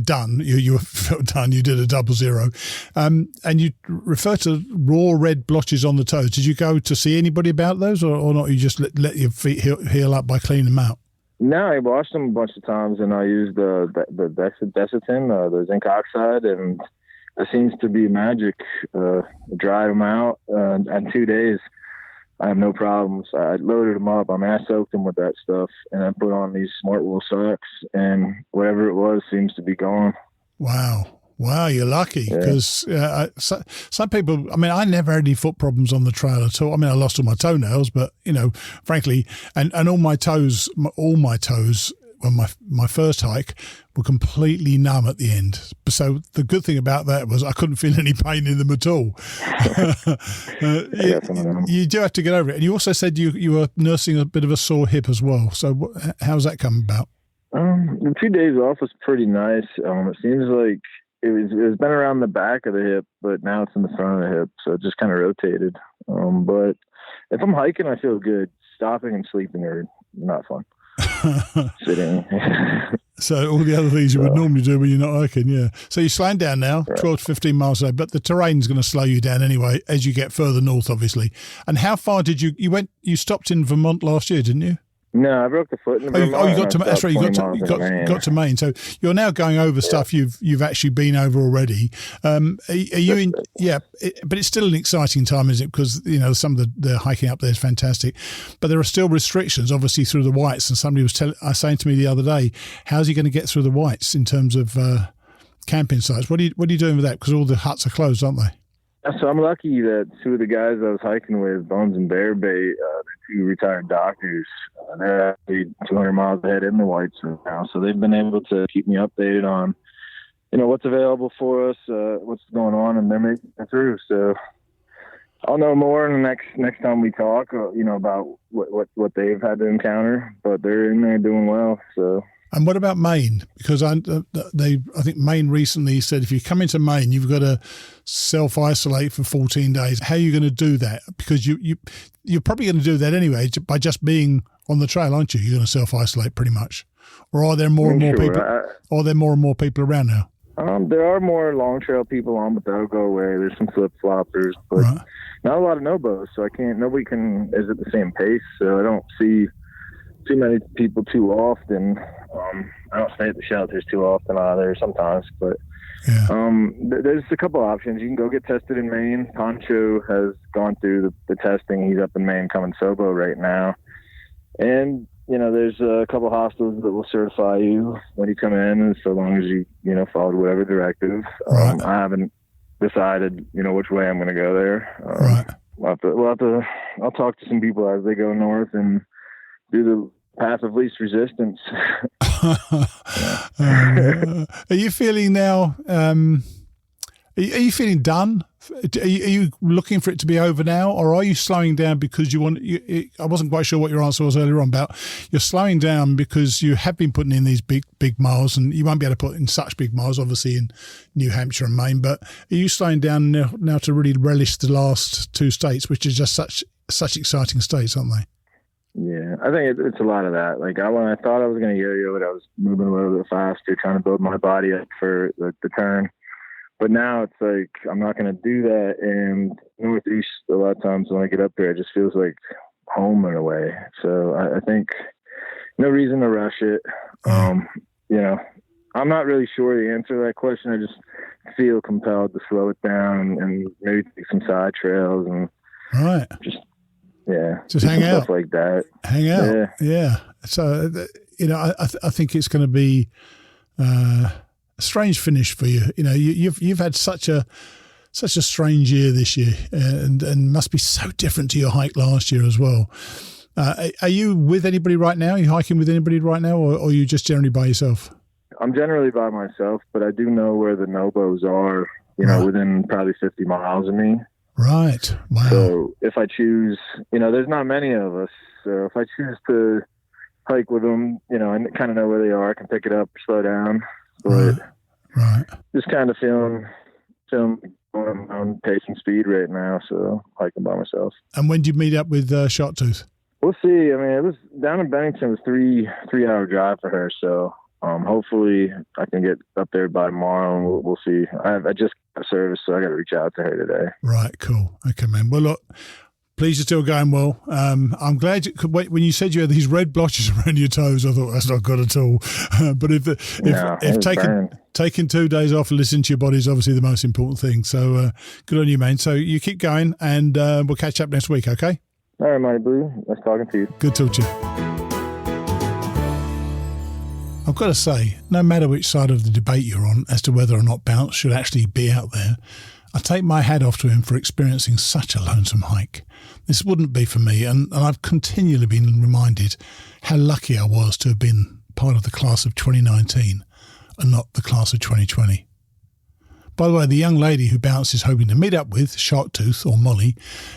done. You were done. You did a 00. And you refer to raw red blotches on the toes. Did you go to see anybody about those or not? You just let your feet heal up by cleaning them out? No, I washed them a bunch of times, and I used the Desitin, the zinc oxide, and it seems to be magic. Dried them out in 2 days. I have no problems. I loaded them up. I soaked them with that stuff, and I put on these smart wool socks, and whatever it was seems to be gone. Wow, you're lucky because some people, I mean, I never had any foot problems on the trail at all. I mean, I lost all my toenails, but, frankly, and all my toes on my first hike were completely numb at the end. So the good thing about that was I couldn't feel any pain in them at all. You do have to get over it. And you also said you were nursing a bit of a sore hip as well. So how's that come about? The 2 days off was pretty nice. It seems like it's been around the back of the hip, but now it's in the front of the hip. So it just kind of rotated. But if I'm hiking, I feel good. Stopping and sleeping are not fun. Sitting. So all the other things you would normally do when you're not hiking, yeah. So you're slowing down now, 12 to 15 miles a day, but the terrain's going to slow you down anyway as you get further north, obviously. And how far did you stopped in Vermont last year, didn't you? No, I broke the foot in Vermont. You got to, that's right, you got to Maine. So you're now going over stuff you've actually been over already. Are you in? Yeah, but it's still an exciting time, isn't it? Because some of the hiking up there is fantastic, but there are still restrictions, obviously through the whites. And somebody was saying to me the other day, how's he going to get through the whites in terms of camping sites? What are you doing with that? Because all the huts are closed, aren't they? So I'm lucky that two of the guys I was hiking with, Bones and Bear Bay, they're two retired doctors. They're actually 200 miles ahead in the whites right now. So they've been able to keep me updated on, what's available for us, what's going on, and they're making it through. So I'll know more in the next time we talk, about what they've had to encounter. But they're in there doing well. So. And what about Maine? Because I think Maine recently said if you come into Maine, you've got to self-isolate for 14 days. How are you going to do that? Because you're probably going to do that anyway by just being on the trail, aren't you? You're going to self-isolate pretty much. Or are there more and more people? Are there more and more people around now? There are more long trail people on, but that'll go away. There's some flip floppers, but not a lot of nobos. So nobody is at the same pace. So I don't see too many people too often. I don't stay at the shelters too often either. Sometimes, but there's a couple options. You can go get tested in Maine. Poncho has gone through the testing. He's up in Maine coming sobo right now, and there's a couple hospitals that will certify you when you come in, so long as you followed whatever directive. I haven't decided which way I'm going to go there. I'll talk to some people as they go north and do the path of least resistance. Are you feeling now? Are you feeling done? Are you looking for it to be over now, or are you slowing down because you want? I wasn't quite sure what your answer was earlier on about. You're slowing down because you have been putting in these big miles, and you won't be able to put in such big miles, obviously, in New Hampshire and Maine. But are you slowing down now to really relish the last two states, which are just such exciting states, aren't they? Yeah, I think it's a lot of that. Like when I thought I was going to yo-yo it, I was moving a little bit faster, trying to build my body up for the turn. But now it's like I'm not going to do that. And Northeast, a lot of times when I get up there, it just feels like home in a way. So I think no reason to rush it. I'm not really sure the answer to that question. I just feel compelled to slow it down and maybe take some side trails and just hang out, stuff like that. Hang out, yeah. So I think it's going to be a strange finish for you. You've had such a strange year this year, and must be so different to your hike last year as well. Are you with anybody right now? Are you hiking with anybody right now, or are you just generally by yourself? I'm generally by myself, but I do know where the nobos are. Within probably 50 miles of me. Right. Wow. So if I choose, there's not many of us. So if I choose to hike with them, I kind of know where they are. I can pick it up, slow down. But just kind of feeling going on my own pace and speed right now. So hiking by myself. And when did you meet up with Shot-Tooth? We'll see. I mean, it was down in Bennington. It was 3-hour drive for her. So hopefully I can get up there by tomorrow, and we'll see. I just got service, so I got to reach out to her today. Right, cool. Okay, man. Well, look, please, you're still going well. I'm glad when you said you had these red blotches around your toes, I thought that's not good at all. But if taking 2 days off and listening to your body is obviously the most important thing. So good on you, man. So you keep going, and we'll catch up next week, okay? All right, Mighty Blue. Nice talking to you. Good talking to you. I've got to say, no matter which side of the debate you're on as to whether or not Bounce should actually be out there, I take my hat off to him for experiencing such a lonesome hike. This wouldn't be for me, and I've continually been reminded how lucky I was to have been part of the class of 2019 and not the class of 2020. By the way, the young lady who Bounce is hoping to meet up with, Shot-Tooth or Molly,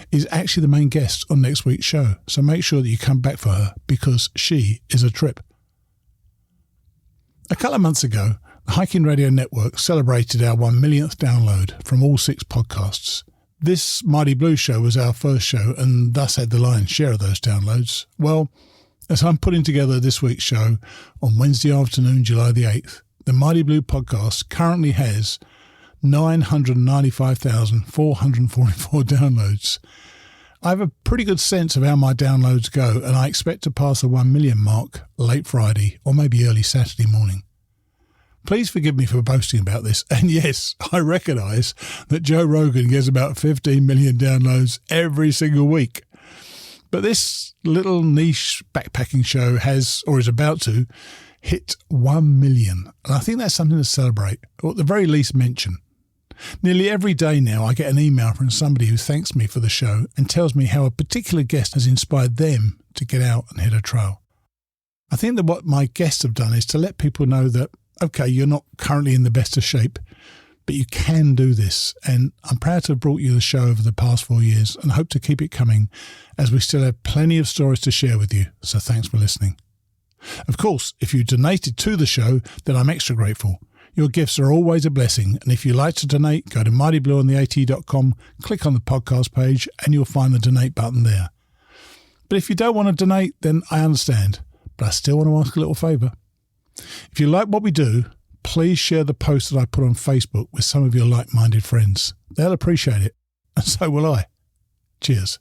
is actually the main guest on next week's show, so make sure that you come back for her because she is a trip. A couple of months ago, the Hiking Radio Network celebrated our 1 millionth download from all 6 podcasts. This Mighty Blue show was our first show and thus had the lion's share of those downloads. Well, as I'm putting together this week's show on Wednesday afternoon, July the 8th, the Mighty Blue podcast currently has 995,444 downloads. I have a pretty good sense of how my downloads go, and I expect to pass the 1 million mark late Friday or maybe early Saturday morning. Please forgive me for boasting about this, and yes, I recognise that Joe Rogan gets about 15 million downloads every single week. But this little niche backpacking show has, or is about to, hit 1 million, and I think that's something to celebrate, or at the very least mention. Nearly every day now I get an email from somebody who thanks me for the show and tells me how a particular guest has inspired them to get out and hit a trail. I think that what my guests have done is to let people know that, okay, you're not currently in the best of shape, but you can do this. And I'm proud to have brought you the show over the past 4 years and hope to keep it coming as we still have plenty of stories to share with you. So thanks for listening. Of course, if you donated to the show, then I'm extra grateful. Your gifts are always a blessing, and if you'd like to donate, go to mightyblueontheat.com, click on the podcast page, and you'll find the donate button there. But if you don't want to donate, then I understand, but I still want to ask a little favour. If you like what we do, please share the post that I put on Facebook with some of your like-minded friends. They'll appreciate it, and so will I. Cheers.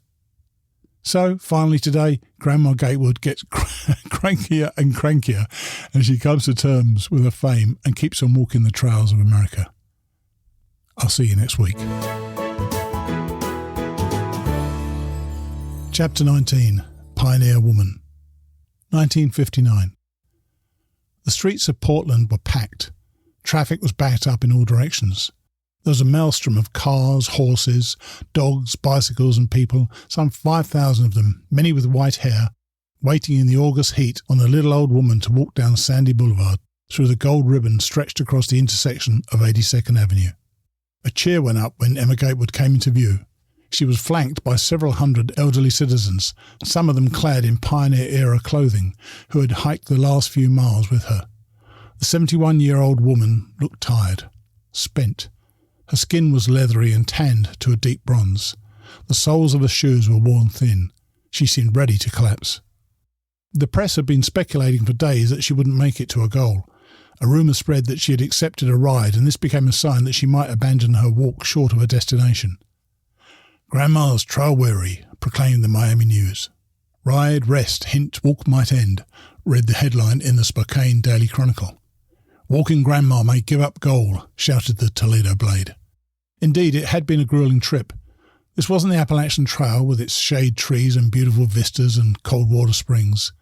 So, finally today, Grandma Gatewood gets crankier and crankier as she comes to terms with her fame and keeps on walking the trails of America. I'll see you next week. Chapter 19, Pioneer Woman. 1959. The streets of Portland were packed. Traffic was backed up in all directions. There was a maelstrom of cars, horses, dogs, bicycles and people, some 5,000 of them, many with white hair, waiting in the August heat on the little old woman to walk down Sandy Boulevard through the gold ribbon stretched across the intersection of 82nd Avenue. A cheer went up when Emma Gatewood came into view. She was flanked by several hundred elderly citizens, some of them clad in pioneer-era clothing, who had hiked the last few miles with her. The 71-year-old woman looked tired, spent. Her skin was leathery and tanned to a deep bronze. The soles of her shoes were worn thin. She seemed ready to collapse. The press had been speculating for days that she wouldn't make it to her goal. A rumour spread that she had accepted a ride, and this became a sign that she might abandon her walk short of her destination. "Grandma's trail-weary," proclaimed the Miami News. "Ride, rest, hint, walk might end," read the headline in the Spokane Daily Chronicle. "Walking Grandma may give up goal," shouted the Toledo Blade. Indeed, it had been a gruelling trip. This wasn't the Appalachian Trail with its shade trees and beautiful vistas and cold water springs.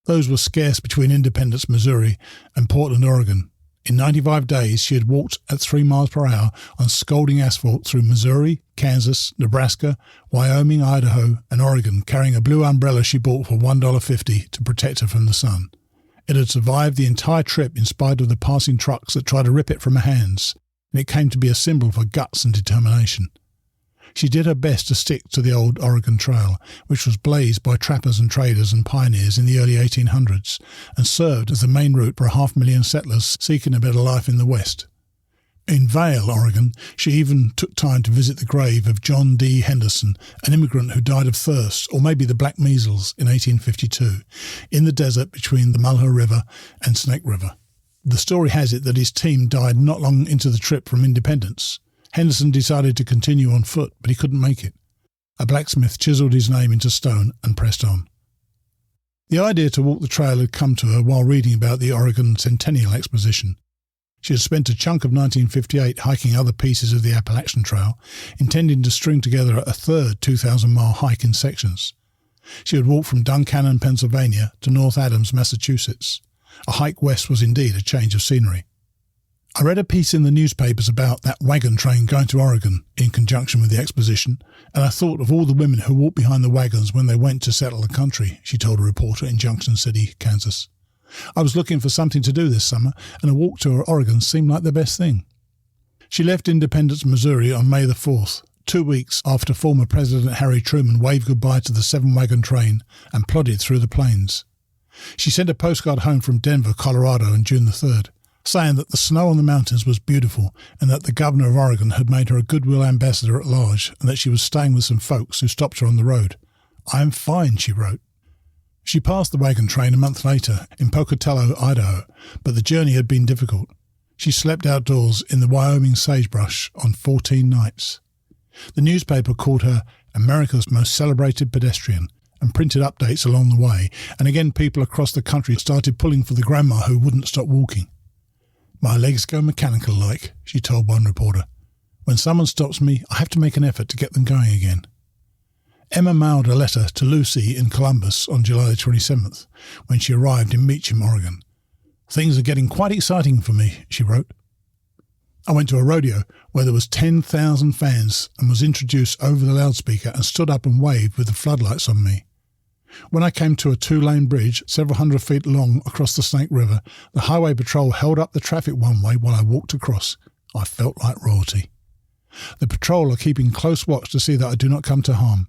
Those were scarce between Independence, Missouri and Portland, Oregon. In 95 days, she had walked at 3 miles per hour on scalding asphalt through Missouri, Kansas, Nebraska, Wyoming, Idaho, and Oregon, carrying a blue umbrella she bought for $1.50 to protect her from the sun. It had survived the entire trip in spite of the passing trucks that tried to rip it from her hands, and it came to be a symbol for guts and determination. She did her best to stick to the old Oregon Trail, which was blazed by trappers and traders and pioneers in the early 1800s, and served as the main route for 500,000 settlers seeking a better life in the West. In Vail, Oregon, she even took time to visit the grave of John D. Henderson, an immigrant who died of thirst, or maybe the black measles, in 1852, in the desert between the Mulha River and Snake River. The story has it that his team died not long into the trip from Independence. Henderson decided to continue on foot, but he couldn't make it. A blacksmith chiselled his name into stone and pressed on. The idea to walk the trail had come to her while reading about the Oregon Centennial Exposition. She had spent a chunk of 1958 hiking other pieces of the Appalachian Trail, intending to string together a third 2,000-mile hike in sections. She had walked from Duncannon, Pennsylvania, to North Adams, Massachusetts. A hike west was indeed a change of scenery. I read a piece in the newspapers about that wagon train going to Oregon in conjunction with the exposition, and I thought of all the women who walked behind the wagons when they went to settle the country, she told a reporter in Junction City, Kansas. I was looking for something to do this summer, and a walk to Oregon seemed like the best thing. She left Independence, Missouri on May the 4th, 2 weeks after former President Harry Truman waved goodbye to the 7-wagon train and plodded through the plains. She sent a postcard home from Denver, Colorado on June the 3rd, saying that the snow on the mountains was beautiful and that the governor of Oregon had made her a goodwill ambassador at large and that she was staying with some folks who stopped her on the road. "I am fine," she wrote. She passed the wagon train a month later in Pocatello, Idaho, but the journey had been difficult. She slept outdoors in the Wyoming sagebrush on 14 nights. The newspaper called her America's most celebrated pedestrian and printed updates along the way, and again people across the country started pulling for the grandma who wouldn't stop walking. "My legs go mechanical like," she told one reporter. "When someone stops me, I have to make an effort to get them going again." Emma mailed a letter to Lucy in Columbus on July 27th, when she arrived in Meacham, Oregon. "Things are getting quite exciting for me," she wrote. "I went to a rodeo where there was 10,000 fans and was introduced over the loudspeaker and stood up and waved with the floodlights on me. When I came to a 2-lane bridge several hundred feet long across the Snake River, the highway patrol held up the traffic one way while I walked across. I felt like royalty. The patrol are keeping close watch to see that I do not come to harm.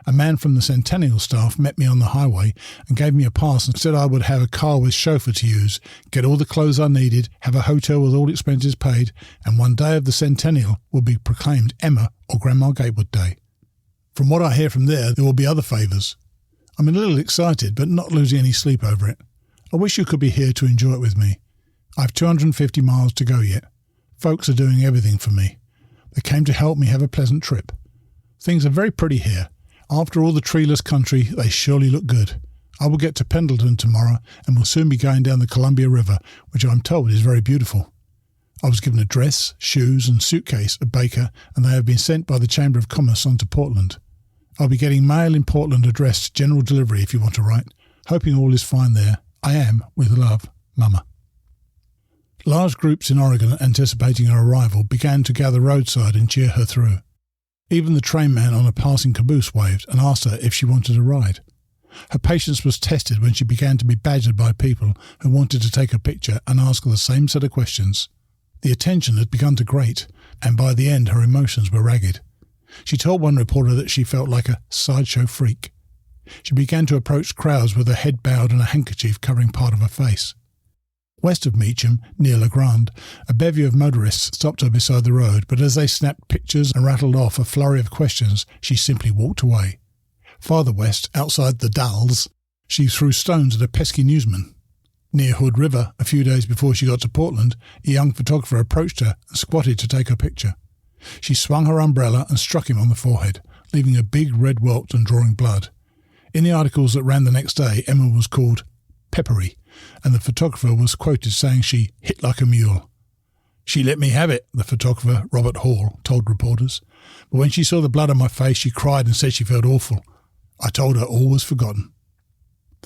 A man from the Centennial staff met me on the highway and gave me a pass and said I would have a car with chauffeur to use, get all the clothes I needed, have a hotel with all expenses paid, and one day of the Centennial will be proclaimed Emma or Grandma Gatewood Day. From what I hear from there will be other favours. I'm a little excited, but not losing any sleep over it. I wish you could be here to enjoy it with me. I have 250 miles to go yet. Folks are doing everything for me. They came to help me have a pleasant trip. Things are very pretty here. After all the treeless country, they surely look good. I will get to Pendleton tomorrow and will soon be going down the Columbia River, which I'm told is very beautiful. I was given a dress, shoes and suitcase at Baker, and they have been sent by the Chamber of Commerce on to Portland. I'll be getting mail in Portland addressed general delivery if you want to write. Hoping all is fine there. I am, with love, Mama. Large groups in Oregon anticipating her arrival began to gather roadside and cheer her through. Even the train man on a passing caboose waved and asked her if she wanted a ride. Her patience was tested when she began to be badgered by people who wanted to take a picture and ask her the same set of questions. The attention had begun to grate, and by the end her emotions were ragged. She told one reporter that she felt like a sideshow freak. She began to approach crowds with her head bowed and a handkerchief covering part of her face. West of Meacham, near La Grande, a bevy of motorists stopped her beside the road, but as they snapped pictures and rattled off a flurry of questions, she simply walked away. Farther west, outside the Dalles, she threw stones at a pesky newsman. Near Hood River, a few days before she got to Portland, a young photographer approached her and squatted to take her picture. She swung her umbrella and struck him on the forehead, leaving a big red welt and drawing blood. In the articles that ran the next day, Emma was called Peppery, and the photographer was quoted saying she hit like a mule. She let me have it, the photographer, Robert Hall, told reporters. But when she saw the blood on my face, she cried and said she felt awful. I told her all was forgotten.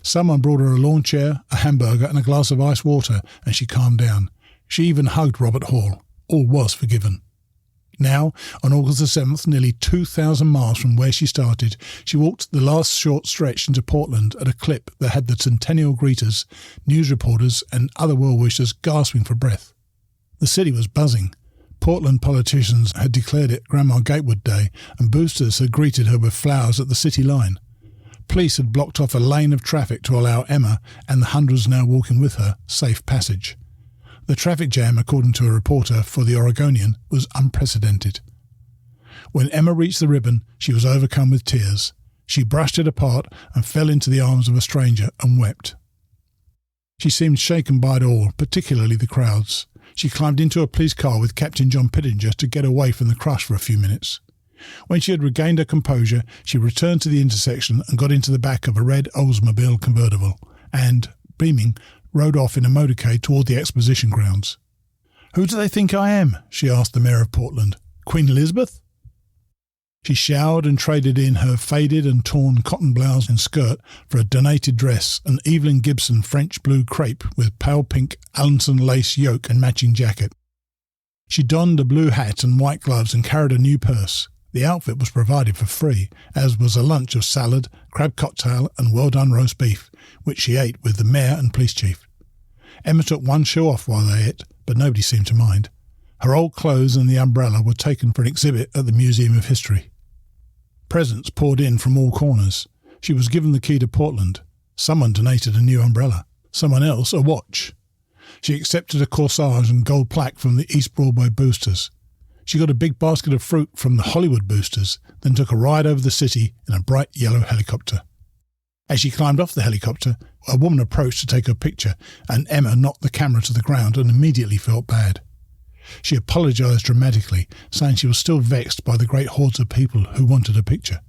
Someone brought her a lawn chair, a hamburger and a glass of ice water, and she calmed down. She even hugged Robert Hall. All was forgiven. Now, on August the 7th, nearly 2,000 miles from where she started, she walked the last short stretch into Portland at a clip that had the Centennial greeters, news reporters and other well-wishers gasping for breath. The city was buzzing. Portland politicians had declared it Grandma Gatewood Day, and boosters had greeted her with flowers at the city line. Police had blocked off a lane of traffic to allow Emma, and the hundreds now walking with her, safe passage. The traffic jam, according to a reporter for the Oregonian, was unprecedented. When Emma reached the ribbon, she was overcome with tears. She brushed it apart and fell into the arms of a stranger and wept. She seemed shaken by it all, particularly the crowds. She climbed into a police car with Captain John Pittenger to get away from the crush for a few minutes. When she had regained her composure, she returned to the intersection and got into the back of a red Oldsmobile convertible and, beaming, rode off in a motorcade toward the exposition grounds. "Who do they think I am?" she asked the mayor of Portland. "Queen Elizabeth?" She showered and traded in her faded and torn cotton blouse and skirt for a donated dress, an Evelyn Gibson French blue crepe with pale pink Alençon lace yoke and matching jacket. She donned a blue hat and white gloves and carried a new purse. The outfit was provided for free, as was a lunch of salad, crab cocktail and well-done roast beef, which she ate with the mayor and police chief. Emma took one shoe off while they ate, but nobody seemed to mind. Her old clothes and the umbrella were taken for an exhibit at the Museum of History. Presents poured in from all corners. She was given the key to Portland. Someone donated a new umbrella. Someone else a watch. She accepted a corsage and gold plaque from the East Broadway boosters. She got a big basket of fruit from the Hollywood boosters, then took a ride over the city in a bright yellow helicopter. As she climbed off the helicopter, a woman approached to take her picture, and Emma knocked the camera to the ground and immediately felt bad. She apologised dramatically, saying she was still vexed by the great hordes of people who wanted a picture.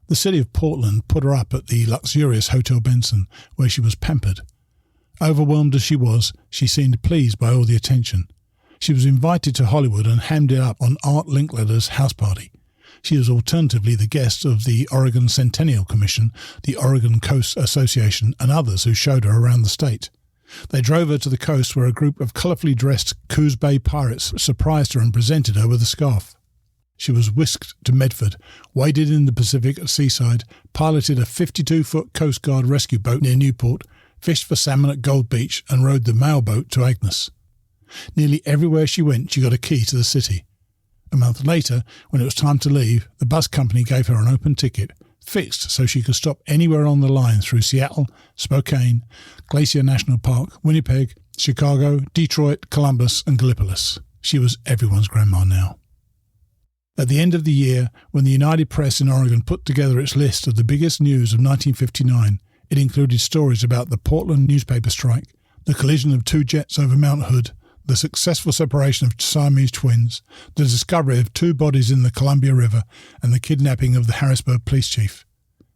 The city of Portland put her up at the luxurious Hotel Benson, where she was pampered. Overwhelmed as she was, she seemed pleased by all the attention. She was invited to Hollywood and hammed it up on Art Linkletter's house party. She was alternatively the guest of the Oregon Centennial Commission, the Oregon Coast Association, and others who showed her around the state. They drove her to the coast where a group of colourfully dressed Coos Bay pirates surprised her and presented her with a scarf. She was whisked to Medford, waded in the Pacific at Seaside, piloted a 52-foot Coast Guard rescue boat near Newport, fished for salmon at Gold Beach, and rode the mail boat to Agnes. Nearly everywhere she went, she got a key to the city. A month later, when it was time to leave, the bus company gave her an open ticket, fixed so she could stop anywhere on the line through Seattle, Spokane, Glacier National Park, Winnipeg, Chicago, Detroit, Columbus, and Gallipolis. She was everyone's grandma now. At the end of the year, when the United Press in Oregon put together its list of the biggest news of 1959, it included stories about the Portland newspaper strike, the collision of 2 jets over Mount Hood, the successful separation of Siamese twins, the discovery of 2 bodies in the Columbia River, and the kidnapping of the Harrisburg police chief.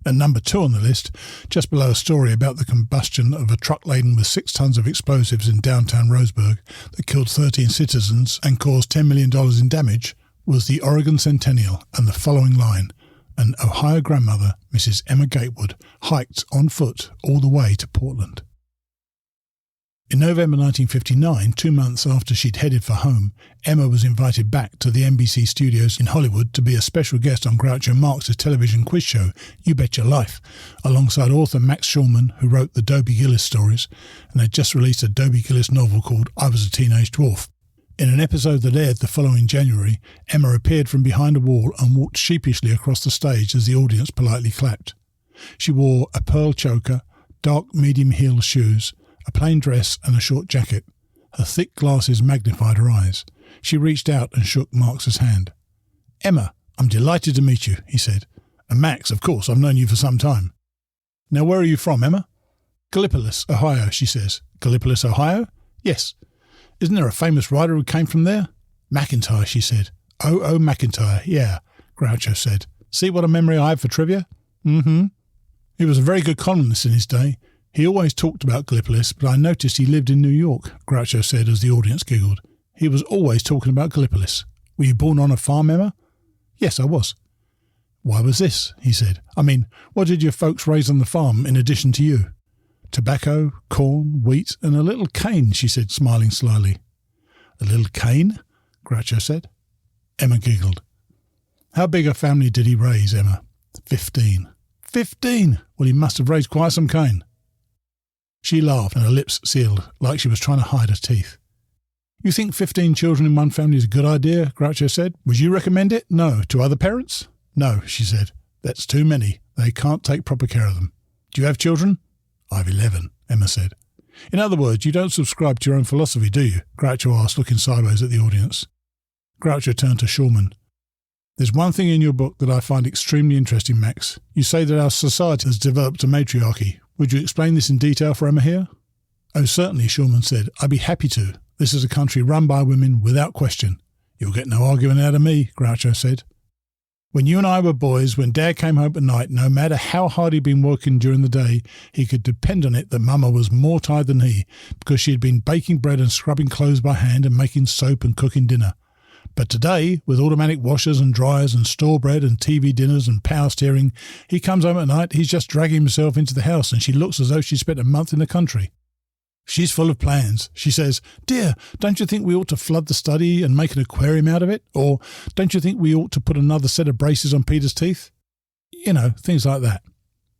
At number 2 on the list, just below a story about the combustion of a truck laden with 6 tons of explosives in downtown Roseburg that killed 13 citizens and caused $10 million in damage, was the Oregon Centennial and the following line: an Ohio grandmother, Mrs. Emma Gatewood, hiked on foot all the way to Portland. In November 1959, 2 months after she'd headed for home, Emma was invited back to the NBC studios in Hollywood to be a special guest on Groucho Marx's television quiz show, You Bet Your Life, alongside author Max Shulman, who wrote the Dobie Gillis stories, and had just released a Dobie Gillis novel called I Was a Teenage Dwarf. In an episode that aired the following January, Emma appeared from behind a wall and walked sheepishly across the stage as the audience politely clapped. She wore a pearl choker, dark medium-heeled shoes, a plain dress and a short jacket. Her thick glasses magnified her eyes. She reached out and shook Marx's hand. "Emma, I'm delighted to meet you," he said. "And Max, of course, I've known you for some time. Now, where are you from, Emma?" "Gallipolis, Ohio," she says. "Gallipolis, Ohio?" "Yes." "Isn't there a famous writer who came from there?" "McIntyre," she said. "Oh, McIntyre, yeah," Groucho said. "See what a memory I have for trivia?" "Mm-hmm." He was a very good columnist in his day. He always talked about Gallipolis, but I noticed he lived in New York, Groucho said as the audience giggled. "He was always talking about Gallipolis. Were you born on a farm, Emma?" "Yes, I was." "Why was this?" he said. "I mean, what did your folks raise on the farm in addition to you?" "Tobacco, corn, wheat, and a little cane," she said, smiling slyly. "A little cane?" Groucho said. Emma giggled. "How big a family did he raise, Emma?" 15. 15! Well, he must have raised quite some cane. She laughed and her lips sealed, like she was trying to hide her teeth. "You think 15 children in one family is a good idea?" Groucho said. "Would you recommend it?" "No." "To other parents?" "No," she said. "That's too many. They can't take proper care of them." "Do you have children?" "I've 11, Emma said. "In other words, you don't subscribe to your own philosophy, do you?" Groucho asked, looking sideways at the audience. Groucho turned to Shulman. "There's one thing in your book that I find extremely interesting, Max. You say that our society has developed a matriarchy. Would you explain this in detail for Emma here?" "Oh, certainly," Shulman said. "I'd be happy to. This is a country run by women without question." "You'll get no argument out of me," Groucho said. "When you and I were boys, when Dad came home at night, no matter how hard he'd been working during the day, he could depend on it that Mama was more tired than he, because she had been baking bread and scrubbing clothes by hand and making soap and cooking dinner. But today, with automatic washers and dryers and store bread and TV dinners and power steering, he comes home at night, he's just dragging himself into the house and she looks as though she spent a month in the country. She's full of plans. She says, 'Dear, don't you think we ought to flood the study and make an aquarium out of it?' Or, 'Don't you think we ought to put another set of braces on Peter's teeth?' You know, things like that.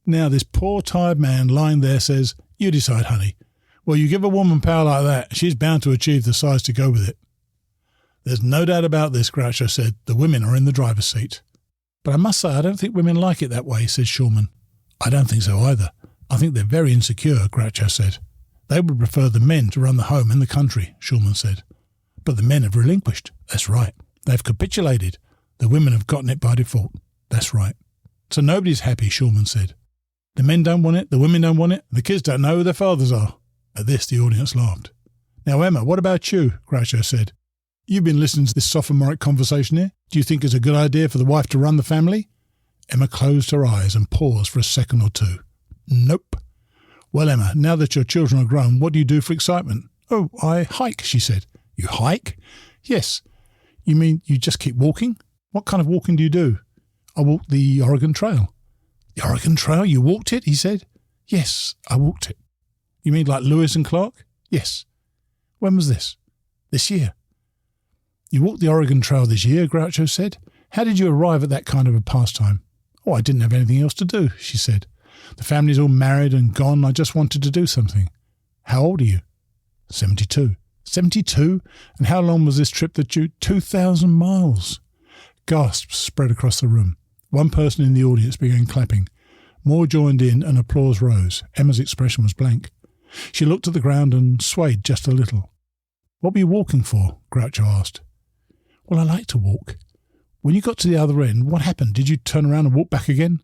Now this poor tired man lying there says, 'You decide, honey.' Well, you give a woman power like that, she's bound to achieve the size to go with it." "There's no doubt about this," Groucho said. "The women are in the driver's seat." "But I must say I don't think women like it that way," said Shulman. "I don't think so either. I think they're very insecure," Groucho said. "They would prefer the men to run the home and the country," Shulman said. "But the men have relinquished." "That's right. They've capitulated. The women have gotten it by default." "That's right. So nobody's happy," Shulman said. "The men don't want it, the women don't want it, the kids don't know who their fathers are." At this the audience laughed. "Now, Emma, what about you?" Groucho said. "You've been listening to this sophomoric conversation here. Do you think it's a good idea for the wife to run the family?" Emma closed her eyes and paused for a second or two. "Nope." "Well, Emma, now that your children are grown, what do you do for excitement?" "Oh, I hike," she said. "You hike?" "Yes." "You mean you just keep walking? What kind of walking do you do?" "I walk the Oregon Trail." "The Oregon Trail? You walked it?" he said. "Yes, I walked it." "You mean like Lewis and Clark?" "Yes." "When was this?" "This year." "You walked the Oregon Trail this year," Groucho said. "How did you arrive at that kind of a pastime?" "Oh, I didn't have anything else to do," she said. "The family's all married and gone. I just wanted to do something." "How old are you?" 72. 72? And how long was this trip that you... 2,000 miles? Gasps spread across the room. One person in the audience began clapping. More joined in and applause rose. Emma's expression was blank. She looked at the ground and swayed just a little. What were you walking for? Groucho asked. Well, I like to walk. When you got to the other end, what happened? Did you turn around and walk back again?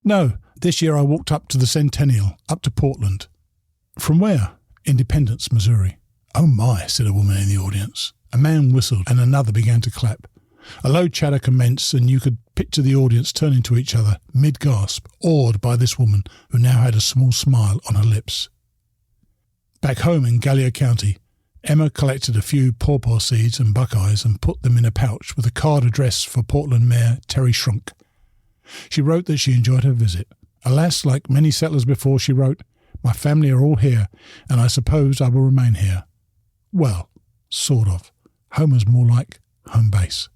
No, this year I walked up to the Centennial, up to Portland. From where? Independence, Missouri. Oh my, said a woman in the audience. A man whistled and another began to clap. A low chatter commenced and you could picture the audience turning to each other, mid-gasp, awed by this woman who now had a small smile on her lips. Back home in Gallia County, Emma collected a few pawpaw seeds and buckeyes and put them in a pouch with a card addressed for Portland Mayor Terry Shrunk. She wrote that she enjoyed her visit. Alas, like many settlers before, she wrote, My family are all here, and I suppose I will remain here. Well, sort of. Home is more like home base.